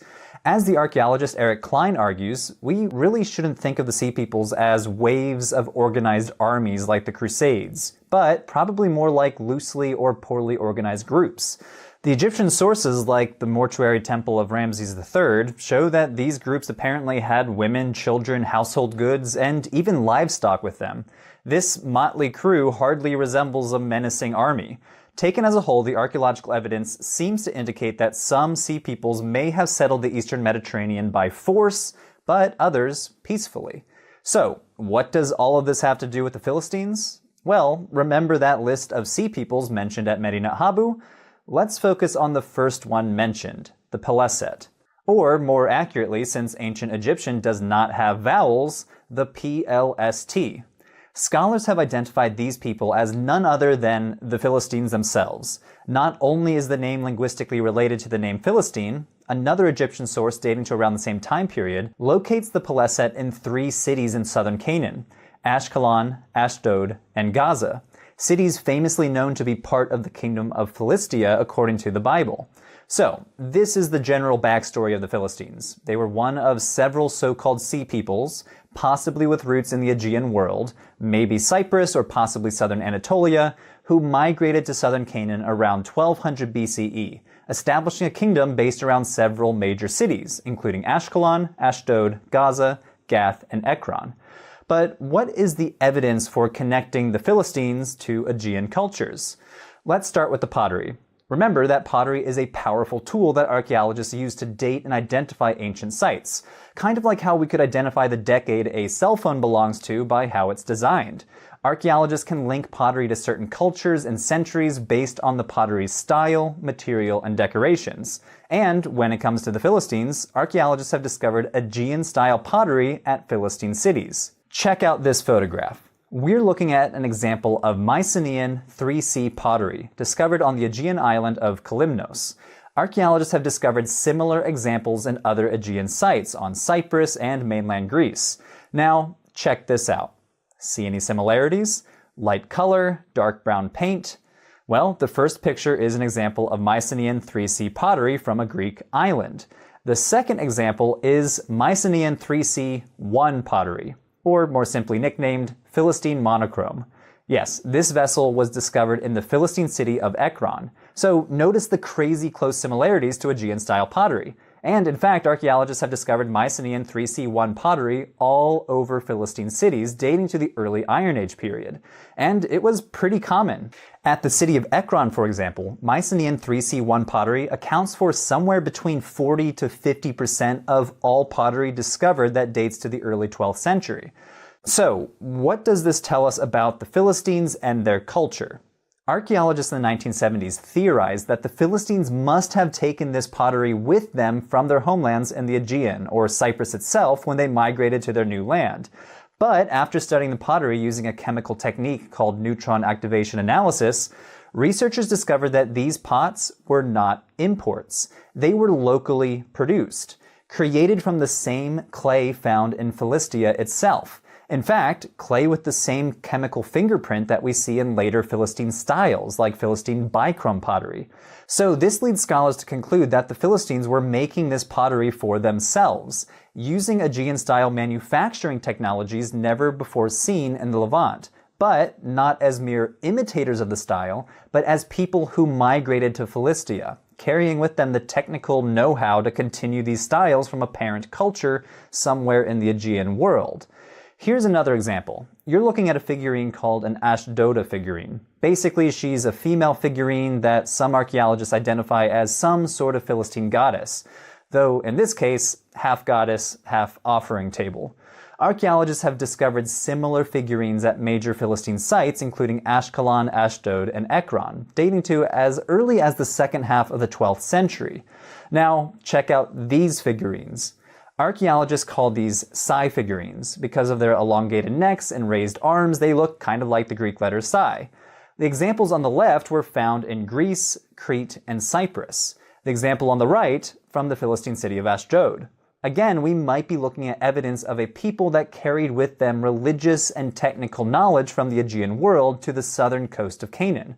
As the archaeologist Eric Klein argues, we really shouldn't think of the Sea Peoples as waves of organized armies like the Crusades, but probably more like loosely or poorly organized groups. The Egyptian sources, like the mortuary temple of Ramses III, show that these groups apparently had women, children, household goods, and even livestock with them. This motley crew hardly resembles a menacing army. Taken as a whole, the archaeological evidence seems to indicate that some Sea Peoples may have settled the Eastern Mediterranean by force, but others peacefully. So, what does all of this have to do with the Philistines? Well, remember that list of Sea Peoples mentioned at Medinet Habu? Let's focus on the first one mentioned, the Peleset. Or, more accurately, since ancient Egyptian does not have vowels, the PLST. Scholars have identified these people as none other than the Philistines themselves. Not only is the name linguistically related to the name Philistine, another Egyptian source dating to around the same time period locates the Peleset in 3 cities in southern Canaan: Ashkelon, Ashdod, and Gaza, cities famously known to be part of the kingdom of Philistia according to the Bible. So, this is the general backstory of the Philistines. They were one of several so-called Sea Peoples, possibly with roots in the Aegean world, maybe Cyprus or possibly southern Anatolia, who migrated to southern Canaan around 1200 BCE, establishing a kingdom based around several major cities, including Ashkelon, Ashdod, Gaza, Gath, and Ekron. But what is the evidence for connecting the Philistines to Aegean cultures? Let's start with the pottery. Remember that pottery is a powerful tool that archaeologists use to date and identify ancient sites, kind of like how we could identify the decade a cell phone belongs to by how it's designed. Archaeologists can link pottery to certain cultures and centuries based on the pottery's style, material, and decorations. And when it comes to the Philistines, archaeologists have discovered Aegean-style pottery at Philistine cities. Check out this photograph. We're looking at an example of Mycenaean 3C pottery, discovered on the Aegean island of Kalymnos. Archaeologists have discovered similar examples in other Aegean sites on Cyprus and mainland Greece. Now, check this out. See any similarities? Light color, dark brown paint? Well, the first picture is an example of Mycenaean 3C pottery from a Greek island. The second example is Mycenaean 3C1 pottery, or more simply nicknamed Philistine monochrome. Yes, this vessel was discovered in the Philistine city of Ekron, so notice the crazy close similarities to Aegean-style pottery. And in fact, archaeologists have discovered Mycenaean 3C1 pottery all over Philistine cities dating to the early Iron Age period. And it was pretty common. At the city of Ekron, for example, Mycenaean 3C1 pottery accounts for somewhere between 40 to 50% of all pottery discovered that dates to the early 12th century. So, what does this tell us about the Philistines and their culture? Archaeologists in the 1970s theorized that the Philistines must have taken this pottery with them from their homelands in the Aegean, or Cyprus itself, when they migrated to their new land. But after studying the pottery using a chemical technique called neutron activation analysis, researchers discovered that these pots were not imports. They were locally produced, created from the same clay found in Philistia itself. In fact, clay with the same chemical fingerprint that we see in later Philistine styles, like Philistine bichrome pottery. So this leads scholars to conclude that the Philistines were making this pottery for themselves, using Aegean-style manufacturing technologies never before seen in the Levant, but not as mere imitators of the style, but as people who migrated to Philistia, carrying with them the technical know-how to continue these styles from a parent culture somewhere in the Aegean world. Here's another example. You're looking at a figurine called an Ashdoda figurine. Basically, she's a female figurine that some archaeologists identify as some sort of Philistine goddess, though in this case, half goddess, half offering table. Archaeologists have discovered similar figurines at major Philistine sites, including Ashkelon, Ashdod, and Ekron, dating to as early as the second half of the 12th century. Now, check out these figurines. Archaeologists call these psi figurines. Because of their elongated necks and raised arms, they look kind of like the Greek letter psi. The examples on the left were found in Greece, Crete, and Cyprus. The example on the right from the Philistine city of Ashdod. Again, we might be looking at evidence of a people that carried with them religious and technical knowledge from the Aegean world to the southern coast of Canaan.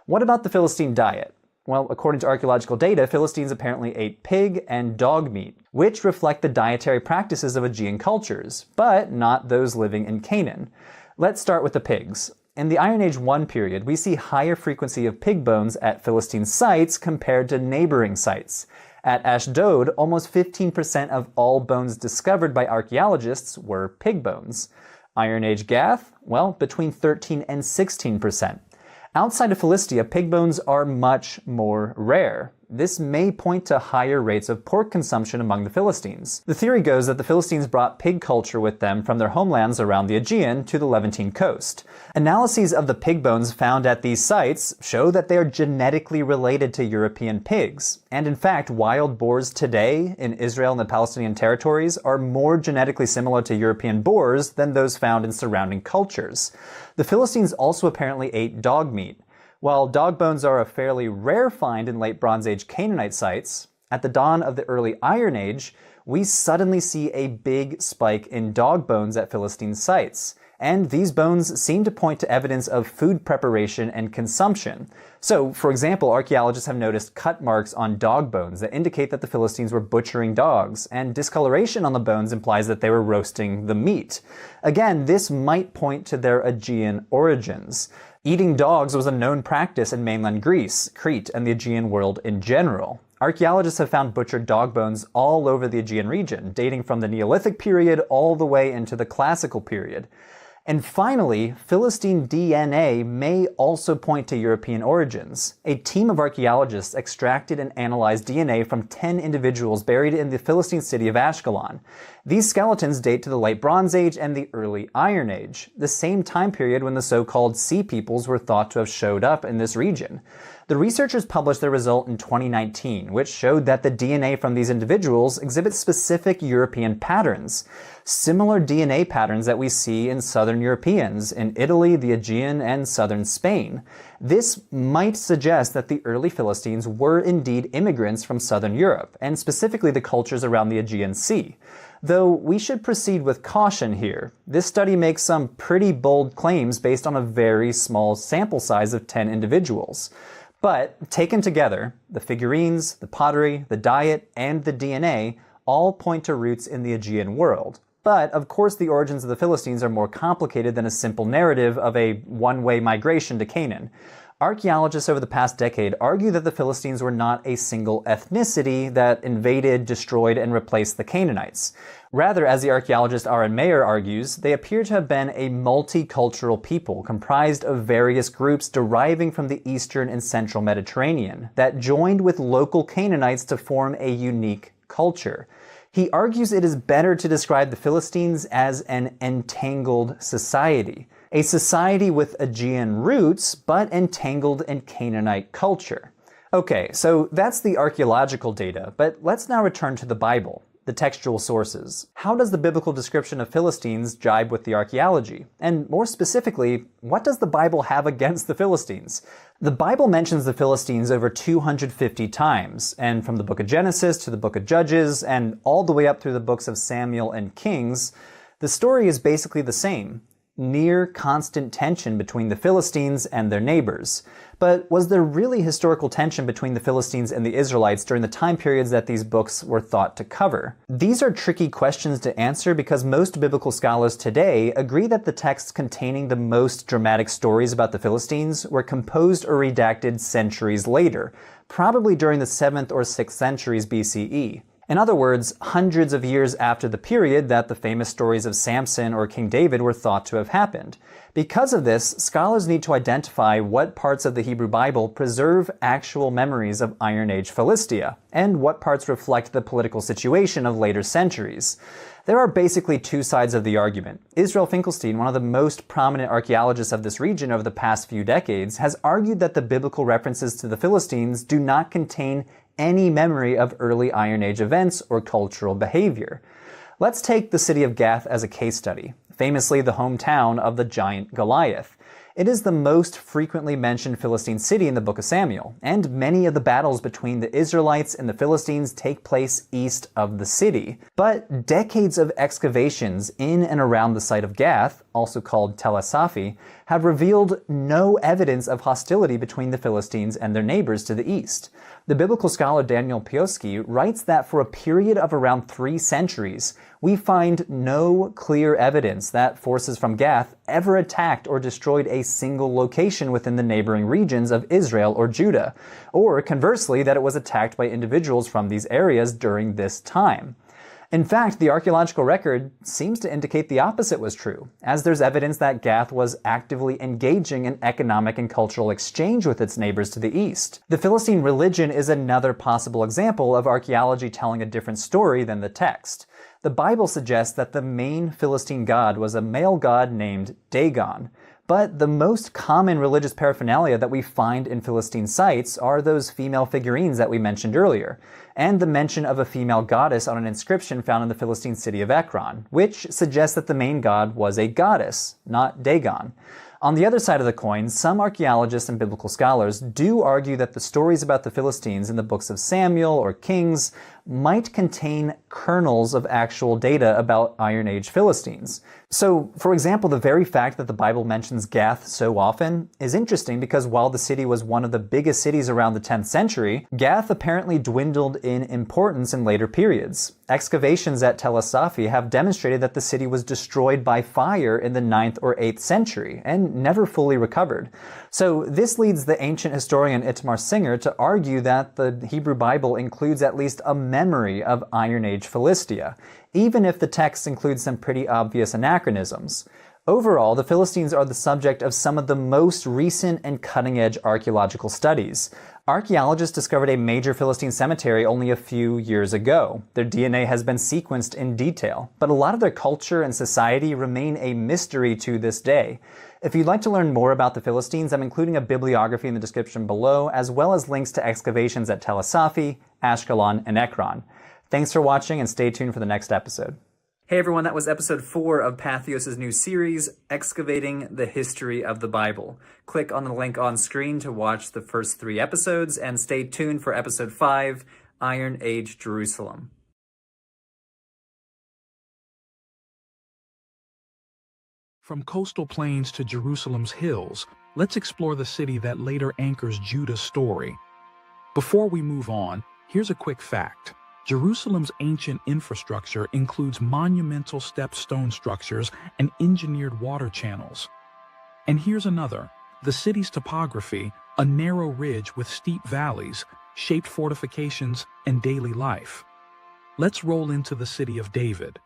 What about the Philistine diet? Well, according to archaeological data, Philistines apparently ate pig and dog meat, which reflect the dietary practices of Aegean cultures, but not those living in Canaan. Let's start with the pigs. In the Iron Age 1 period, we see higher frequency of pig bones at Philistine sites compared to neighboring sites. At Ashdod, almost 15% of all bones discovered by archaeologists were pig bones. Iron Age Gath? Well, between 13 and 16%. Outside of Philistia, pig bones are much more rare. This may point to higher rates of pork consumption among the Philistines. The theory goes that the Philistines brought pig culture with them from their homelands around the Aegean to the Levantine coast. Analyses of the pig bones found at these sites show that they are genetically related to European pigs. And in fact, wild boars today in Israel and the Palestinian territories are more genetically similar to European boars than those found in surrounding cultures. The Philistines also apparently ate dog meat. While dog bones are a fairly rare find in late Bronze Age Canaanite sites, at the dawn of the early Iron Age, we suddenly see a big spike in dog bones at Philistine sites. And these bones seem to point to evidence of food preparation and consumption. So, for example, archaeologists have noticed cut marks on dog bones that indicate that the Philistines were butchering dogs, and discoloration on the bones implies that they were roasting the meat. Again, this might point to their Aegean origins. Eating dogs was a known practice in mainland Greece, Crete, and the Aegean world in general. Archaeologists have found butchered dog bones all over the Aegean region, dating from the Neolithic period all the way into the Classical period. And finally, Philistine DNA may also point to European origins. A team of archaeologists extracted and analyzed DNA from 10 individuals buried in the Philistine city of Ashkelon. These skeletons date to the late Bronze Age and the early Iron Age, the same time period when the so-called Sea Peoples were thought to have showed up in this region. The researchers published their result in 2019, which showed that the DNA from these individuals exhibits specific European patterns, similar DNA patterns that we see in southern Europeans, in Italy, the Aegean, and southern Spain. This might suggest that the early Philistines were indeed immigrants from southern Europe, and specifically the cultures around the Aegean Sea. Though we should proceed with caution here. This study makes some pretty bold claims based on a very small sample size of 10 individuals. But taken together, the figurines, the pottery, the diet, and the DNA all point to roots in the Aegean world. But of course the origins of the Philistines are more complicated than a simple narrative of a one-way migration to Canaan. Archaeologists over the past decade argue that the Philistines were not a single ethnicity that invaded, destroyed, and replaced the Canaanites. Rather, as the archaeologist Aaron Mayer argues, they appear to have been a multicultural people comprised of various groups deriving from the eastern and central Mediterranean that joined with local Canaanites to form a unique culture. He argues it is better to describe the Philistines as an entangled society. A society with Aegean roots, but entangled in Canaanite culture. Okay, so that's the archaeological data, but let's now return to the Bible, the textual sources. How does the biblical description of Philistines jibe with the archaeology? And more specifically, what does the Bible have against the Philistines? The Bible mentions the Philistines over 250 times, and from the book of Genesis to the book of Judges, and all the way up through the books of Samuel and Kings, the story is basically the same. Near constant tension between the Philistines and their neighbors. But was there really historical tension between the Philistines and the Israelites during the time periods that these books were thought to cover? These are tricky questions to answer because most biblical scholars today agree that the texts containing the most dramatic stories about the Philistines were composed or redacted centuries later, probably during the 7th or 6th centuries BCE. In other words, hundreds of years after the period that the famous stories of Samson or King David were thought to have happened. Because of this, scholars need to identify what parts of the Hebrew Bible preserve actual memories of Iron Age Philistia, and what parts reflect the political situation of later centuries. There are basically two sides of the argument. Israel Finkelstein, one of the most prominent archaeologists of this region over the past few decades, has argued that the biblical references to the Philistines do not contain any memory of early Iron Age events or cultural behavior. Let's take the city of Gath as a case study, famously the hometown of the giant Goliath. It is the most frequently mentioned Philistine city in the book of Samuel, and many of the battles between the Israelites and the Philistines take place east of the city. But decades of excavations in and around the site of Gath, also called Tel Asafi, have revealed no evidence of hostility between the Philistines and their neighbors to the east. The biblical scholar Daniel Pioski writes that for a period of around 3 centuries, we find no clear evidence that forces from Gath ever attacked or destroyed a single location within the neighboring regions of Israel or Judah, or conversely that it was attacked by individuals from these areas during this time. In fact, the archaeological record seems to indicate the opposite was true, as there's evidence that Gath was actively engaging in economic and cultural exchange with its neighbors to the east. The Philistine religion is another possible example of archaeology telling a different story than the text. The Bible suggests that the main Philistine god was a male god named Dagon. But the most common religious paraphernalia that we find in Philistine sites are those female figurines that we mentioned earlier, and the mention of a female goddess on an inscription found in the Philistine city of Ekron, which suggests that the main god was a goddess, not Dagon. On the other side of the coin, some archaeologists and biblical scholars do argue that the stories about the Philistines in the books of Samuel or Kings might contain kernels of actual data about Iron Age Philistines. So, for example, the very fact that the Bible mentions Gath so often is interesting because while the city was one of the biggest cities around the 10th century, Gath apparently dwindled in importance in later periods. Excavations at Tel Asafi have demonstrated that the city was destroyed by fire in the 9th or 8th century and never fully recovered. So this leads the ancient historian Itamar Singer to argue that the Hebrew Bible includes at least a memory of Iron Age Philistia, even if the text includes some pretty obvious anachronisms. Overall, the Philistines are the subject of some of the most recent and cutting-edge archaeological studies. Archaeologists discovered a major Philistine cemetery only a few years ago. Their DNA has been sequenced in detail, but a lot of their culture and society remain a mystery to this day. If you'd like to learn more about the Philistines, I'm including a bibliography in the description below, as well as links to excavations at Tel Asafi, Ashkelon, and Ekron. Thanks for watching, and stay tuned for the next episode. Hey everyone, that was episode 4 of Patheos' new series, Excavating the History of the Bible. Click on the link on screen to watch the first 3 episodes, and stay tuned for episode 5, Iron Age Jerusalem. From coastal plains to Jerusalem's hills, let's explore the city that later anchors Judah's story. Before we move on, here's a quick fact. Jerusalem's ancient infrastructure includes monumental step-stone structures and engineered water channels. And here's another. The city's topography, a narrow ridge with steep valleys, shaped fortifications, and daily life. Let's roll into the city of David.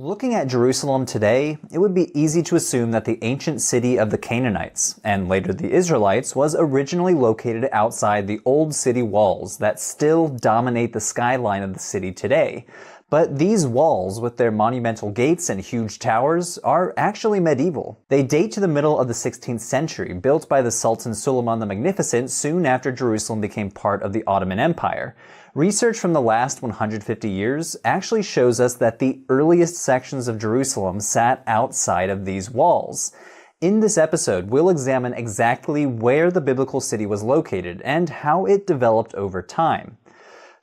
Looking at Jerusalem today, it would be easy to assume that the ancient city of the Canaanites, and later the Israelites, was originally located outside the old city walls that still dominate the skyline of the city today. But these walls, with their monumental gates and huge towers, are actually medieval. They date to the middle of the 16th century, built by the Sultan Suleiman the Magnificent soon after Jerusalem became part of the Ottoman Empire. Research from the last 150 years actually shows us that the earliest sections of Jerusalem sat outside of these walls. In this episode, we'll examine exactly where the biblical city was located and how it developed over time.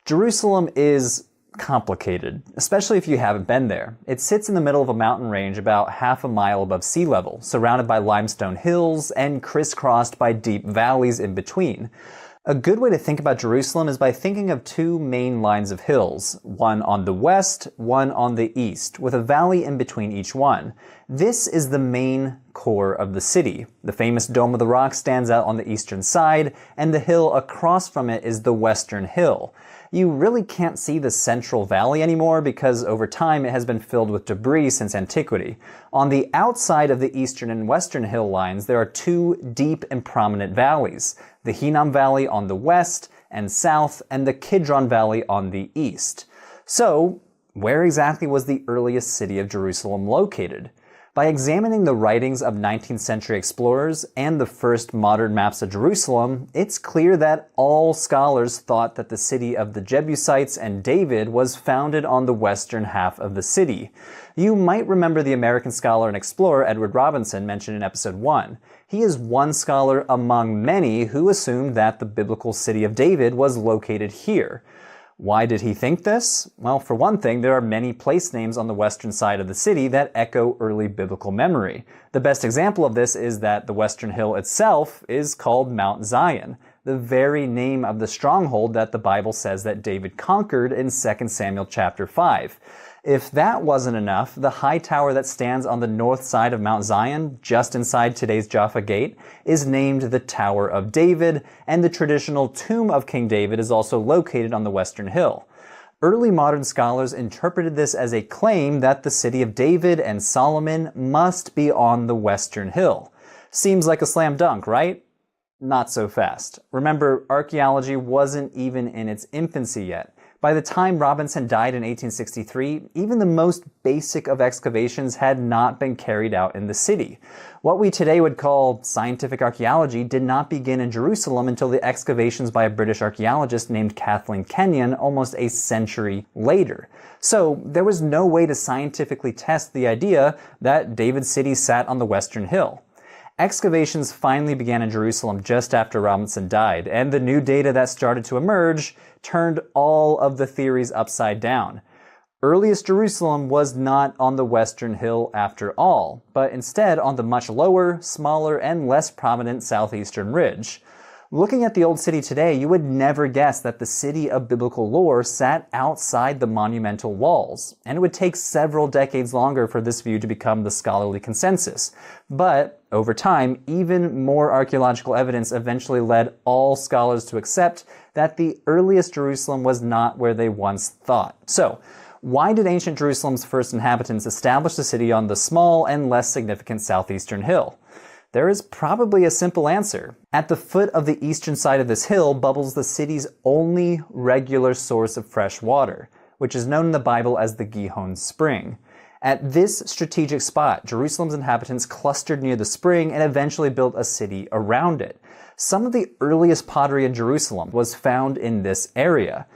Jerusalem is complicated, especially if you haven't been there. It sits in the middle of a mountain range about half a mile above sea level, surrounded by limestone hills and crisscrossed by deep valleys in between. A good way to think about Jerusalem is by thinking of two main lines of hills, one on the west, one on the east, with a valley in between each one. This is the main core of the city. The famous Dome of the Rock stands out on the eastern side, and the hill across from it is the Western Hill. You really can't see the central valley anymore because over time it has been filled with debris since antiquity. On the outside of the eastern and western hill lines, there are two deep and prominent valleys, the Hinnom Valley on the west and south, and the Kidron Valley on the east. So, where exactly was the earliest city of Jerusalem located? By examining the writings of 19th century explorers and the first modern maps of Jerusalem, it's clear that all scholars thought that the city of the Jebusites and David was founded on the western half of the city. You might remember the American scholar and explorer Edward Robinson mentioned in episode 1. He is one scholar among many who assumed that the biblical city of David was located here. Why did he think this? Well, for one thing, there are many place names on the western side of the city that echo early biblical memory. The best example of this is that the Western Hill itself is called Mount Zion, the very name of the stronghold that the Bible says that David conquered in 2 Samuel chapter 5. If that wasn't enough, the high tower that stands on the north side of Mount Zion, just inside today's Jaffa Gate, is named the Tower of David, and the traditional tomb of King David is also located on the Western Hill. Early modern scholars interpreted this as a claim that the city of David and Solomon must be on the Western Hill. Seems like a slam dunk, right? Not so fast. Remember, archaeology wasn't even in its infancy yet. By the time Robinson died in 1863, even the most basic of excavations had not been carried out in the city. What we today would call scientific archaeology did not begin in Jerusalem until the excavations by a British archaeologist named Kathleen Kenyon almost a century later. So there was no way to scientifically test the idea that David's city sat on the Western Hill. Excavations finally began in Jerusalem just after Robinson died, and the new data that started to emerge turned all of the theories upside down. Earliest Jerusalem was not on the Western Hill after all, but instead on the much lower, smaller, and less prominent southeastern ridge. Looking at the old city today, you would never guess that the city of biblical lore sat outside the monumental walls, and it would take several decades longer for this view to become the scholarly consensus. But over time, even more archaeological evidence eventually led all scholars to accept that the earliest Jerusalem was not where they once thought. So, why did ancient Jerusalem's first inhabitants establish the city on the small and less significant southeastern hill? There is probably a simple answer. At the foot of the eastern side of this hill bubbles the city's only regular source of fresh water, which is known in the Bible as the Gihon Spring. At this strategic spot, Jerusalem's inhabitants clustered near the spring and eventually built a city around it. Some of the earliest pottery in Jerusalem was found in this area.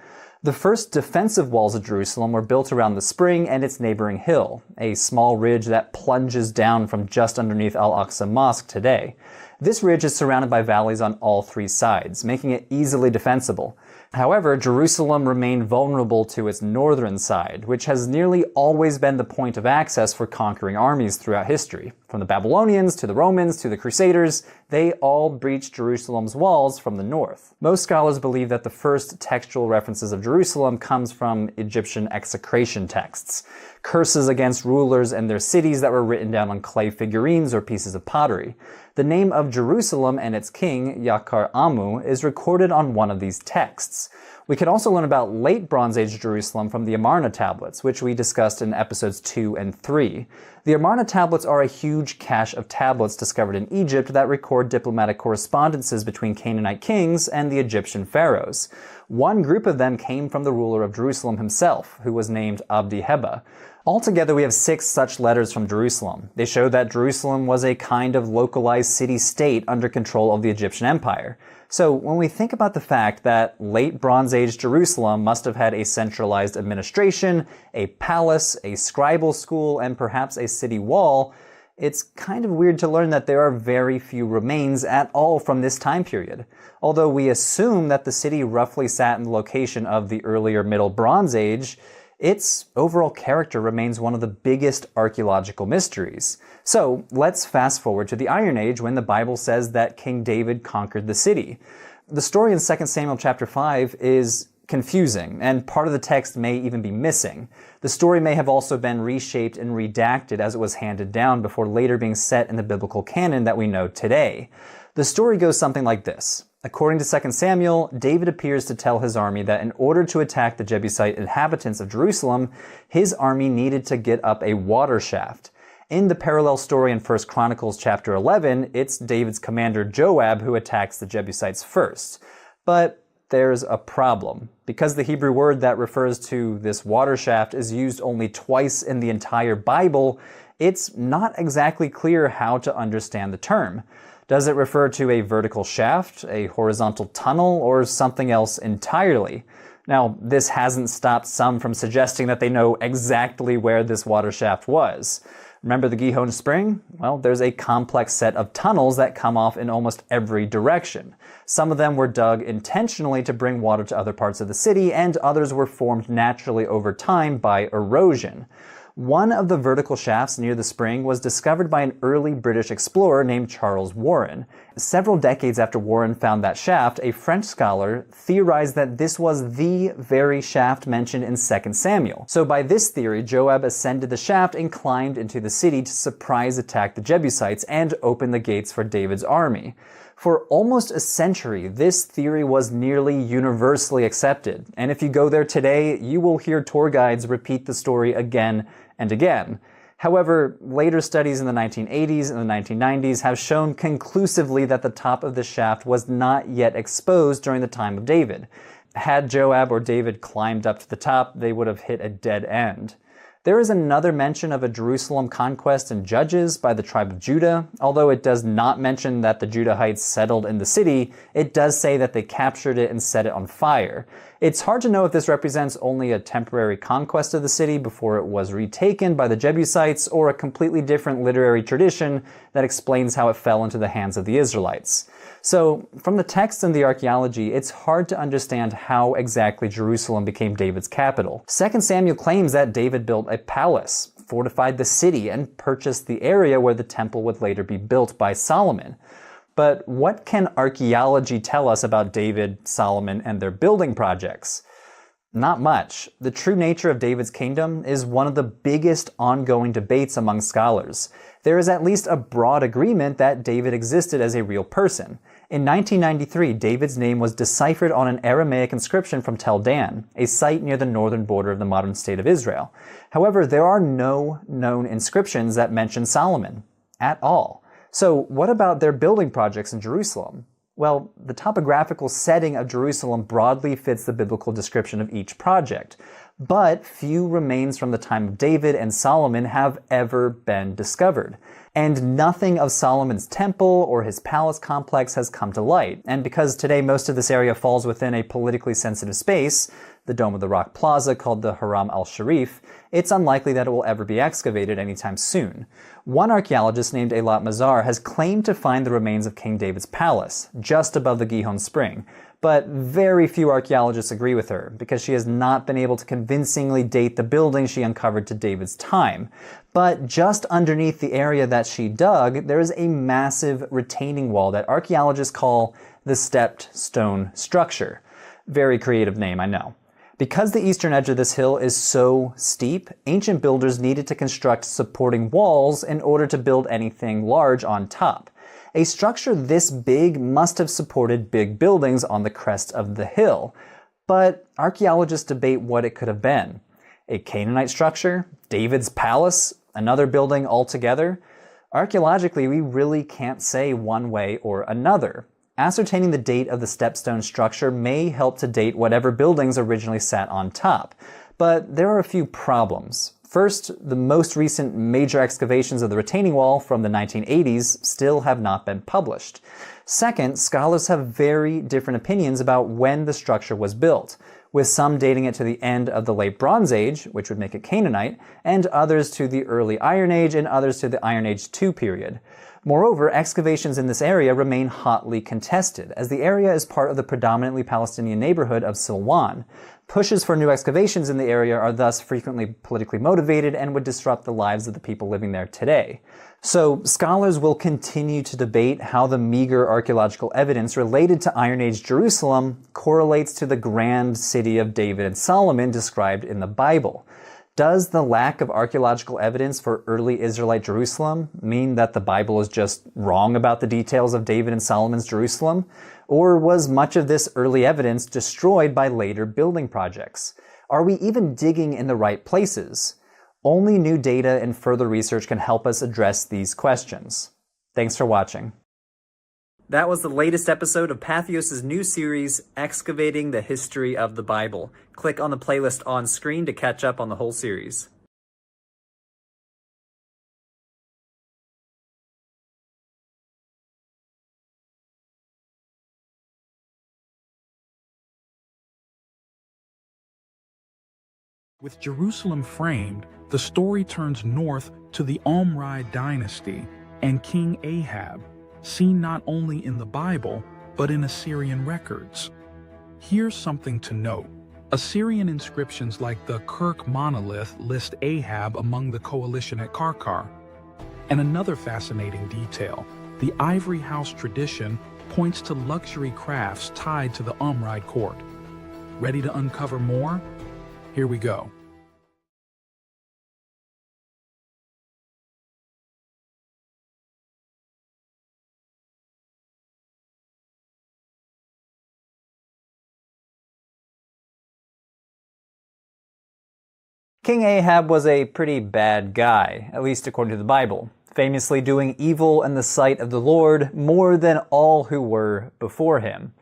The first defensive walls of Jerusalem were built around the spring and its neighboring hill, a small ridge that plunges down from just underneath Al-Aqsa Mosque today. This ridge is surrounded by valleys on all three sides, making it easily defensible. However, Jerusalem remained vulnerable to its northern side, which has nearly always been the point of access for conquering armies throughout history. From the Babylonians to the Romans to the Crusaders, they all breached Jerusalem's walls from the north. Most scholars believe that the first textual references of Jerusalem comes from Egyptian execration texts, curses against rulers and their cities that were written down on clay figurines or pieces of pottery. The name of Jerusalem and its king, Yakar Amu, is recorded on one of these texts. We can also learn about late Bronze Age Jerusalem from the Amarna tablets, which we discussed in episodes 2 and 3. The Amarna tablets are a huge cache of tablets discovered in Egypt that record diplomatic correspondences between Canaanite kings and the Egyptian pharaohs. One group of them came from the ruler of Jerusalem himself, who was named Abdi-Heba. Altogether, we have 6 such letters from Jerusalem. They show that Jerusalem was a kind of localized city-state under control of the Egyptian Empire. So when we think about the fact that late Bronze Age Jerusalem must have had a centralized administration, a palace, a scribal school, and perhaps a city wall, it's kind of weird to learn that there are very few remains at all from this time period. Although we assume that the city roughly sat in the location of the earlier Middle Bronze Age, its overall character remains one of the biggest archaeological mysteries. So let's fast forward to the Iron Age when the Bible says that King David conquered the city. The story in 2 Samuel chapter 5 is confusing, and part of the text may even be missing. The story may have also been reshaped and redacted as it was handed down before later being set in the biblical canon that we know today. The story goes something like this. According to 2 Samuel, David appears to tell his army that in order to attack the Jebusite inhabitants of Jerusalem, his army needed to get up a water shaft. In the parallel story in 1 Chronicles chapter 11, it's David's commander Joab who attacks the Jebusites first. But there's a problem. Because the Hebrew word that refers to this water shaft is used only twice in the entire Bible, it's not exactly clear how to understand the term. Does it refer to a vertical shaft, a horizontal tunnel, or something else entirely? Now, this hasn't stopped some from suggesting that they know exactly where this water shaft was. Remember the Gihon Spring? Well, there's a complex set of tunnels that come off in almost every direction. Some of them were dug intentionally to bring water to other parts of the city, and others were formed naturally over time by erosion. One of the vertical shafts near the spring was discovered by an early British explorer named Charles Warren. Several decades after Warren found that shaft, a French scholar theorized that this was the very shaft mentioned in 2 Samuel. So by this theory, Joab ascended the shaft and climbed into the city to surprise attack the Jebusites and open the gates for David's army. For almost a century, this theory was nearly universally accepted, and if you go there today, you will hear tour guides repeat the story again and again. However, later studies in the 1980s and the 1990s have shown conclusively that the top of the shaft was not yet exposed during the time of David. Had Joab or David climbed up to the top, they would have hit a dead end. There is another mention of a Jerusalem conquest in Judges by the tribe of Judah. Although it does not mention that the Judahites settled in the city, it does say that they captured it and set it on fire. It's hard to know if this represents only a temporary conquest of the city before it was retaken by the Jebusites, or a completely different literary tradition that explains how it fell into the hands of the Israelites. So, from the text and the archaeology, it's hard to understand how exactly Jerusalem became David's capital. 2 Samuel claims that David built a palace, fortified the city, and purchased the area where the temple would later be built by Solomon. But what can archaeology tell us about David, Solomon, and their building projects? Not much. The true nature of David's kingdom is one of the biggest ongoing debates among scholars. There is at least a broad agreement that David existed as a real person. In 1993, David's name was deciphered on an Aramaic inscription from Tel Dan, a site near the northern border of the modern state of Israel. However, there are no known inscriptions that mention Solomon at all. So what about their building projects in Jerusalem? Well, the topographical setting of Jerusalem broadly fits the biblical description of each project, but few remains from the time of David and Solomon have ever been discovered. And nothing of Solomon's temple or his palace complex has come to light. And because today most of this area falls within a politically sensitive space, the Dome of the Rock Plaza called the Haram al-Sharif, it's unlikely that it will ever be excavated anytime soon. One archaeologist named Eilat Mazar has claimed to find the remains of King David's palace, just above the Gihon Spring, but very few archaeologists agree with her, because she has not been able to convincingly date the building she uncovered to David's time. But just underneath the area that she dug, there is a massive retaining wall that archaeologists call the stepped stone structure. Very creative name, I know. Because the eastern edge of this hill is so steep, ancient builders needed to construct supporting walls in order to build anything large on top. A structure this big must have supported big buildings on the crest of the hill, but archaeologists debate what it could have been. A Canaanite structure? David's palace? Another building altogether? Archaeologically, we really can't say one way or another. Ascertaining the date of the stepstone structure may help to date whatever buildings originally sat on top, but there are a few problems. First, the most recent major excavations of the retaining wall from the 1980s still have not been published. Second, scholars have very different opinions about when the structure was built, with some dating it to the end of the Late Bronze Age, which would make it Canaanite, and others to the early Iron Age and others to the Iron Age II period. Moreover, excavations in this area remain hotly contested, as the area is part of the predominantly Palestinian neighborhood of Silwan. Pushes for new excavations in the area are thus frequently politically motivated and would disrupt the lives of the people living there today. So, scholars will continue to debate how the meager archaeological evidence related to Iron Age Jerusalem correlates to the grand city of David and Solomon described in the Bible. Does the lack of archaeological evidence for early Israelite Jerusalem mean that the Bible is just wrong about the details of David and Solomon's Jerusalem? Or was much of this early evidence destroyed by later building projects? Are we even digging in the right places? Only new data and further research can help us address these questions. Thanks for watching. That was the latest episode of Patheos' new series, Excavating the History of the Bible. Click on the playlist on screen to catch up on the whole series. With Jerusalem framed, the story turns north to the Omride dynasty and King Ahab, seen not only in the Bible, but in Assyrian records. Here's something to note. Assyrian inscriptions like the Kirk monolith list Ahab among the coalition at Karkar. And another fascinating detail, the ivory house tradition points to luxury crafts tied to the Omride court. Ready to uncover more? Here we go. King Ahab was a pretty bad guy, at least according to the Bible, famously doing evil in the sight of the Lord more than all who were before him.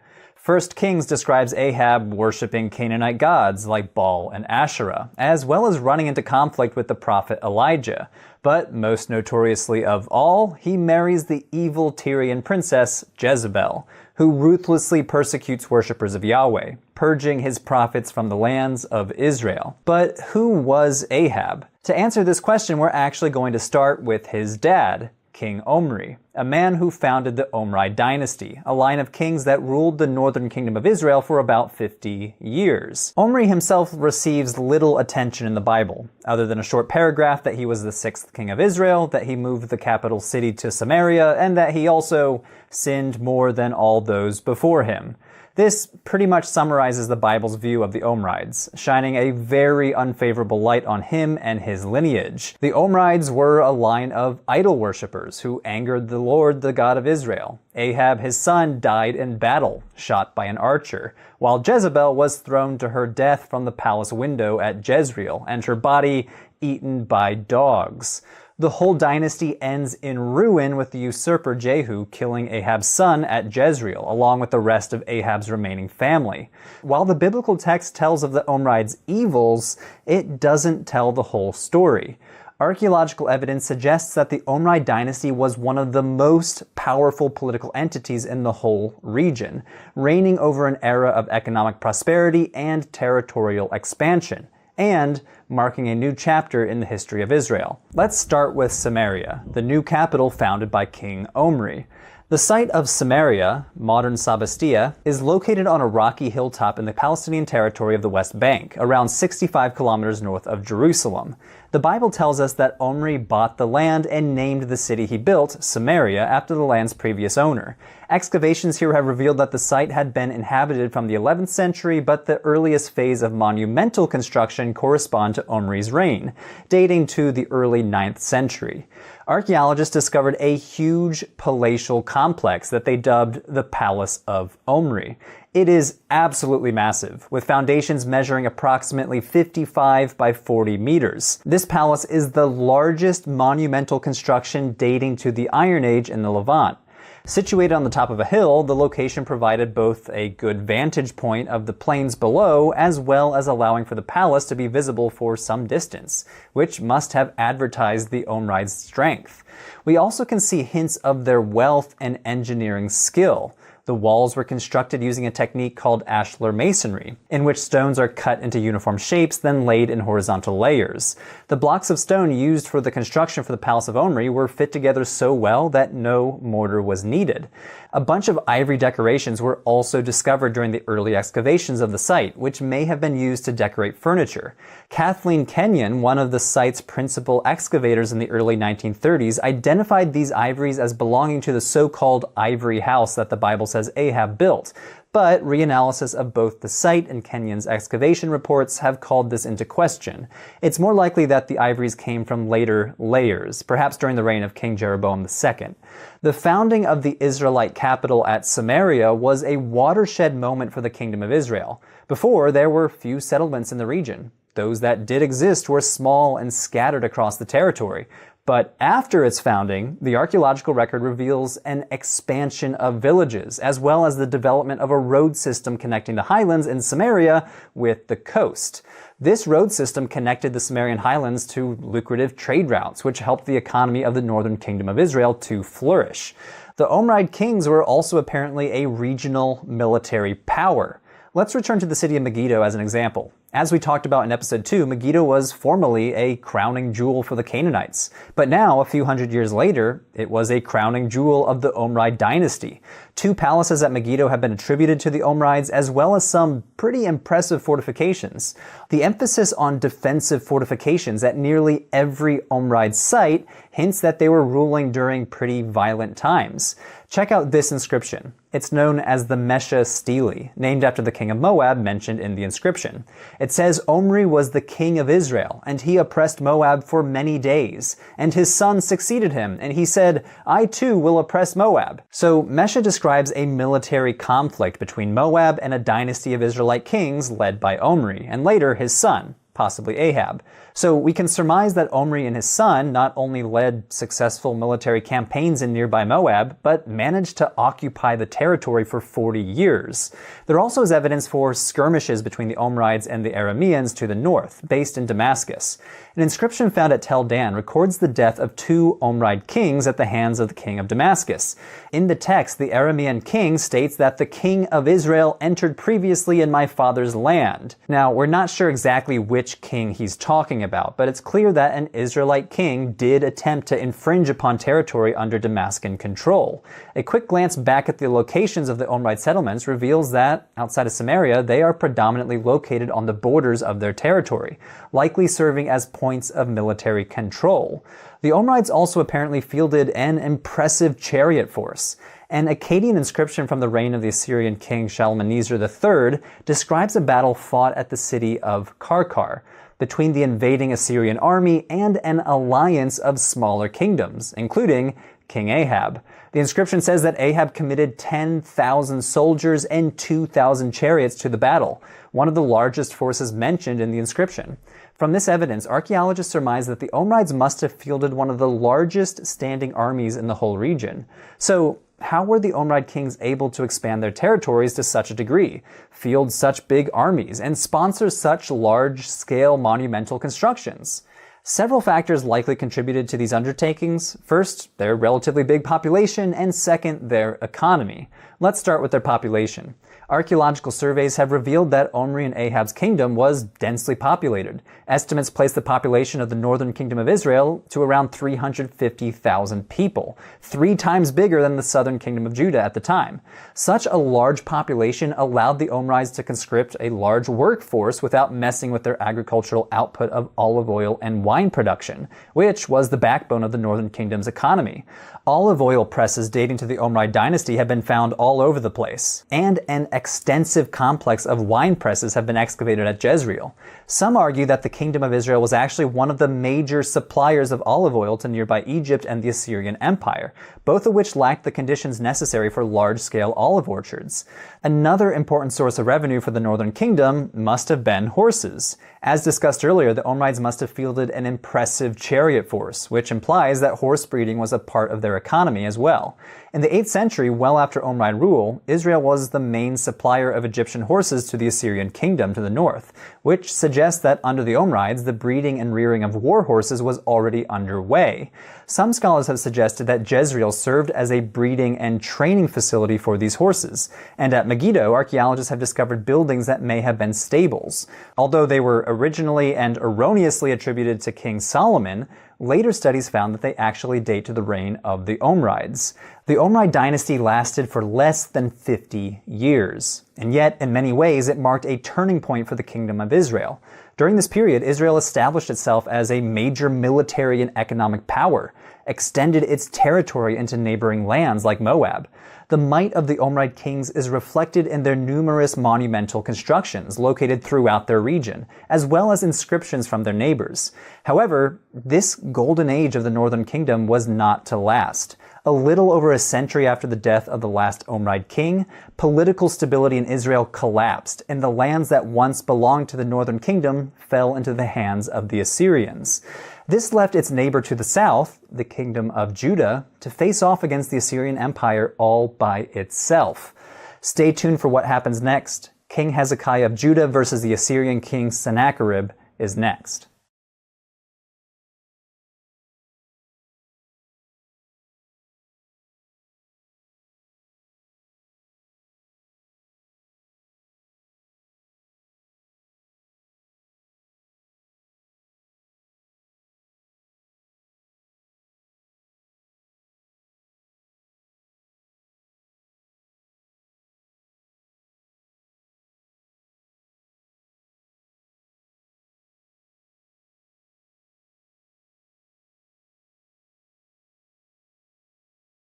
1 Kings describes Ahab worshipping Canaanite gods like Baal and Asherah, as well as running into conflict with the prophet Elijah. But most notoriously of all, he marries the evil Tyrian princess Jezebel, who ruthlessly persecutes worshippers of Yahweh, purging his prophets from the lands of Israel. But who was Ahab? To answer this question, we're actually going to start with his dad, King Omri, a man who founded the Omride dynasty, a line of kings that ruled the northern kingdom of Israel for about 50 years. Omri himself receives little attention in the Bible, other than a short paragraph that he was the 6th king of Israel, that he moved the capital city to Samaria, and that he also sinned more than all those before him. This pretty much summarizes the Bible's view of the Omrides, shining a very unfavorable light on him and his lineage. The Omrides were a line of idol worshippers who angered the Lord, the God of Israel. Ahab, his son, died in battle, shot by an archer, while Jezebel was thrown to her death from the palace window at Jezreel, and her body eaten by dogs. The whole dynasty ends in ruin with the usurper Jehu killing Ahab's son at Jezreel, along with the rest of Ahab's remaining family. While the biblical text tells of the Omrides' evils, it doesn't tell the whole story. Archaeological evidence suggests that the Omride dynasty was one of the most powerful political entities in the whole region, reigning over an era of economic prosperity and territorial expansion, and marking a new chapter in the history of Israel. Let's start with Samaria, the new capital founded by King Omri. The site of Samaria, modern Sabastia, is located on a rocky hilltop in the Palestinian territory of the West Bank, around 65 kilometers north of Jerusalem. The Bible tells us that Omri bought the land and named the city he built, Samaria, after the land's previous owner. Excavations here have revealed that the site had been inhabited from the 11th century, but the earliest phase of monumental construction correspond to Omri's reign, dating to the early 9th century. Archaeologists discovered a huge palatial complex that they dubbed the Palace of Omri. It is absolutely massive, with foundations measuring approximately 55 by 40 meters. This palace is the largest monumental construction dating to the Iron Age in the Levant. Situated on the top of a hill, the location provided both a good vantage point of the plains below, as well as allowing for the palace to be visible for some distance, which must have advertised the Omride's strength. We also can see hints of their wealth and engineering skill. The walls were constructed using a technique called ashlar masonry, in which stones are cut into uniform shapes, then laid in horizontal layers. The blocks of stone used for the construction for the Palace of Omri were fit together so well that no mortar was needed. A bunch of ivory decorations were also discovered during the early excavations of the site, which may have been used to decorate furniture. Kathleen Kenyon, one of the site's principal excavators in the early 1930s, identified these ivories as belonging to the so-called ivory house that the Bible says Ahab built. But reanalysis of both the site and Kenyon's excavation reports have called this into question. It's more likely that the ivories came from later layers, perhaps during the reign of King Jeroboam II. The founding of the Israelite capital at Samaria was a watershed moment for the Kingdom of Israel. Before, there were few settlements in the region. Those that did exist were small and scattered across the territory. But after its founding, the archaeological record reveals an expansion of villages, as well as the development of a road system connecting the highlands in Samaria with the coast. This road system connected the Samarian highlands to lucrative trade routes, which helped the economy of the northern kingdom of Israel to flourish. The Omride kings were also apparently a regional military power. Let's return to the city of Megiddo as an example. As we talked about in episode 2, Megiddo was formerly a crowning jewel for the Canaanites. But now, a few hundred years later, it was a crowning jewel of the Omride dynasty. 2 palaces at Megiddo have been attributed to the Omrides, as well as some pretty impressive fortifications. The emphasis on defensive fortifications at nearly every Omride site hints that they were ruling during pretty violent times. Check out this inscription. It's known as the Mesha Stele, named after the king of Moab mentioned in the inscription. It says Omri was the king of Israel, and he oppressed Moab for many days. And his son succeeded him, and he said, I too will oppress Moab. So Mesha describes a military conflict between Moab and a dynasty of Israelite kings led by Omri, and later his son, possibly Ahab. So we can surmise that Omri and his son not only led successful military campaigns in nearby Moab, but managed to occupy the territory for 40 years. There also is evidence for skirmishes between the Omrides and the Arameans to the north, based in Damascus. An inscription found at Tel Dan records the death of 2 Omride kings at the hands of the king of Damascus. In the text, the Aramean king states that the king of Israel entered previously in my father's land. Now, we're not sure exactly which king he's talking about, but it's clear that an Israelite king did attempt to infringe upon territory under Damascus control. A quick glance back at the locations of the Omride settlements reveals that, outside of Samaria, they are predominantly located on the borders of their territory, likely serving as points of military control. The Omrides also apparently fielded an impressive chariot force. An Akkadian inscription from the reign of the Assyrian king Shalmaneser III describes a battle fought at the city of Karkar between the invading Assyrian army and an alliance of smaller kingdoms, including King Ahab. The inscription says that Ahab committed 10,000 soldiers and 2,000 chariots to the battle, one of the largest forces mentioned in the inscription. From this evidence, archaeologists surmise that the Omrides must have fielded one of the largest standing armies in the whole region. So, how were the Omride kings able to expand their territories to such a degree, field such big armies, and sponsor such large-scale monumental constructions? Several factors likely contributed to these undertakings. First, their relatively big population, and second, their economy. Let's start with their population. Archaeological surveys have revealed that Omri and Ahab's kingdom was densely populated. Estimates place the population of the northern kingdom of Israel to around 350,000 people, 3 times bigger than the southern kingdom of Judah at the time. Such a large population allowed the Omrides to conscript a large workforce without messing with their agricultural output of olive oil and wine production, which was the backbone of the northern kingdom's economy. Olive oil presses dating to the Omride dynasty have been found all over the place, and an extensive complex of wine presses have been excavated at Jezreel. Some argue that the kingdom of Israel was actually one of the major suppliers of olive oil to nearby Egypt and the Assyrian Empire, both of which lacked the conditions necessary for large-scale olive orchards. Another important source of revenue for the northern kingdom must have been horses. As discussed earlier, the Omrides must have fielded an impressive chariot force, which implies that horse breeding was a part of their economy as well. In the 8th century, well after Omride rule, Israel was the main supplier of Egyptian horses to the Assyrian kingdom to the north, which suggests that under the Omrides, the breeding and rearing of war horses was already underway. Some scholars have suggested that Jezreel served as a breeding and training facility for these horses, and at Megiddo, archaeologists have discovered buildings that may have been stables. Although they were originally and erroneously attributed to King Solomon, later studies found that they actually date to the reign of the Omrides. The Omride dynasty lasted for less than 50 years, and yet in many ways it marked a turning point for the kingdom of Israel. During this period, Israel established itself as a major military and economic power, extended its territory into neighboring lands like Moab. The might of the Omride kings is reflected in their numerous monumental constructions located throughout their region, as well as inscriptions from their neighbors. However, this golden age of the northern kingdom was not to last. A little over a century after the death of the last Omride king, political stability in Israel collapsed, and the lands that once belonged to the northern kingdom fell into the hands of the Assyrians. This left its neighbor to the south, the kingdom of Judah, to face off against the Assyrian Empire all by itself. Stay tuned for what happens next. King Hezekiah of Judah versus the Assyrian king Sennacherib is next.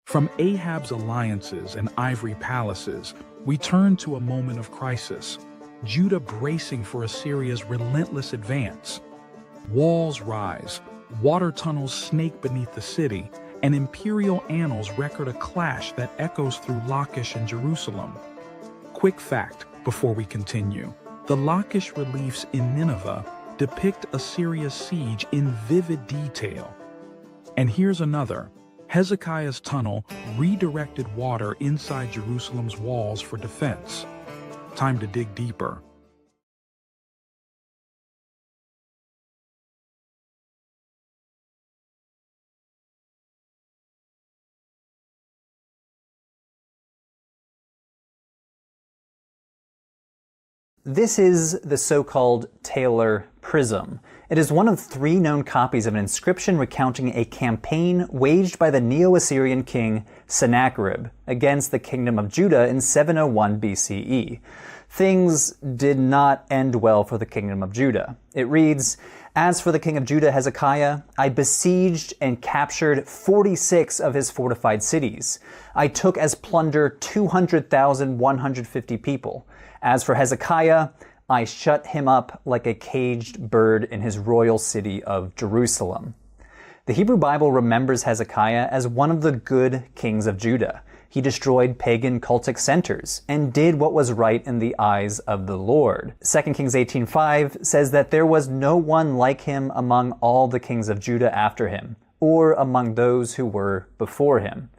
From Ahab's alliances and ivory palaces, we turn to a moment of crisis, Judah bracing for Assyria's relentless advance. Walls rise, water tunnels snake beneath the city, and imperial annals record a clash that echoes through Lachish and Jerusalem. Quick fact before we continue. The Lachish reliefs in Nineveh depict Assyria's siege in vivid detail. And here's another. Hezekiah's tunnel redirected water inside Jerusalem's walls for defense. Time to dig deeper. This is the so-called Taylor Prism. It is one of 3 known copies of an inscription recounting a campaign waged by the Neo-Assyrian king Sennacherib against the kingdom of Judah in 701 BCE. Things did not end well for the kingdom of Judah. It reads, "As for the king of Judah, Hezekiah, I besieged and captured 46 of his fortified cities. I took as plunder 200,150 people. As for Hezekiah, I shut him up like a caged bird in his royal city of Jerusalem." The Hebrew Bible remembers Hezekiah as one of the good kings of Judah. He destroyed pagan cultic centers and did what was right in the eyes of the Lord. 2 Kings 18:5 says that there was no one like him among all the kings of Judah after him, or among those who were before him.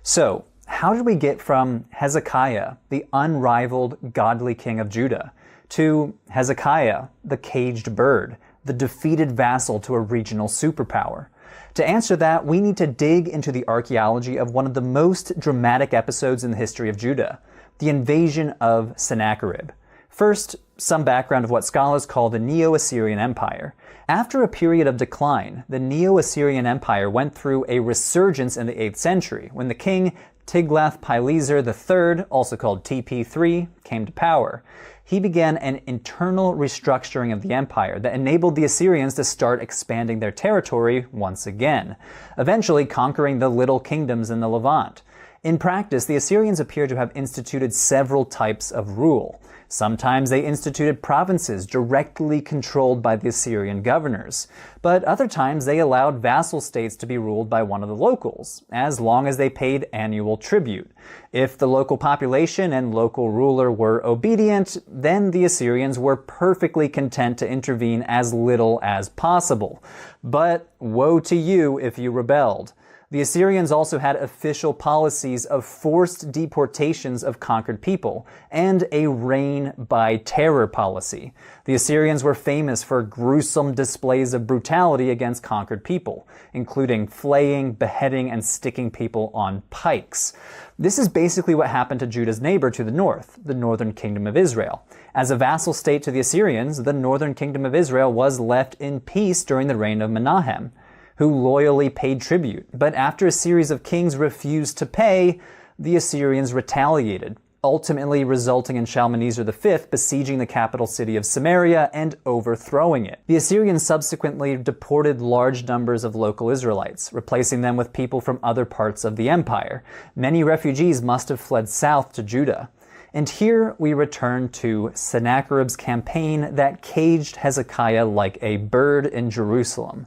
So, how did we get from Hezekiah, the unrivaled godly king of Judah, to Hezekiah, the caged bird, the defeated vassal to a regional superpower? To answer that, we need to dig into the archaeology of one of the most dramatic episodes in the history of Judah, the invasion of Sennacherib. First, some background of what scholars call the Neo-Assyrian Empire. After a period of decline, the Neo-Assyrian Empire went through a resurgence in the 8th century, when the king Tiglath-Pileser III, also called TP3, came to power. He began an internal restructuring of the empire that enabled the Assyrians to start expanding their territory once again, eventually conquering the little kingdoms in the Levant. In practice, the Assyrians appear to have instituted several types of rule. Sometimes they instituted provinces directly controlled by the Assyrian governors, but other times they allowed vassal states to be ruled by one of the locals, as long as they paid annual tribute. If the local population and local ruler were obedient, then the Assyrians were perfectly content to intervene as little as possible. But woe to you if you rebelled. The Assyrians also had official policies of forced deportations of conquered people and a reign by terror policy. The Assyrians were famous for gruesome displays of brutality against conquered people, including flaying, beheading, and sticking people on pikes. This is basically what happened to Judah's neighbor to the north, the northern kingdom of Israel. As a vassal state to the Assyrians, the northern kingdom of Israel was left in peace during the reign of Menahem, who loyally paid tribute. But after a series of kings refused to pay, the Assyrians retaliated, ultimately resulting in Shalmaneser V besieging the capital city of Samaria and overthrowing it. The Assyrians subsequently deported large numbers of local Israelites, replacing them with people from other parts of the empire. Many refugees must have fled south to Judah. And here we return to Sennacherib's campaign that caged Hezekiah like a bird in Jerusalem.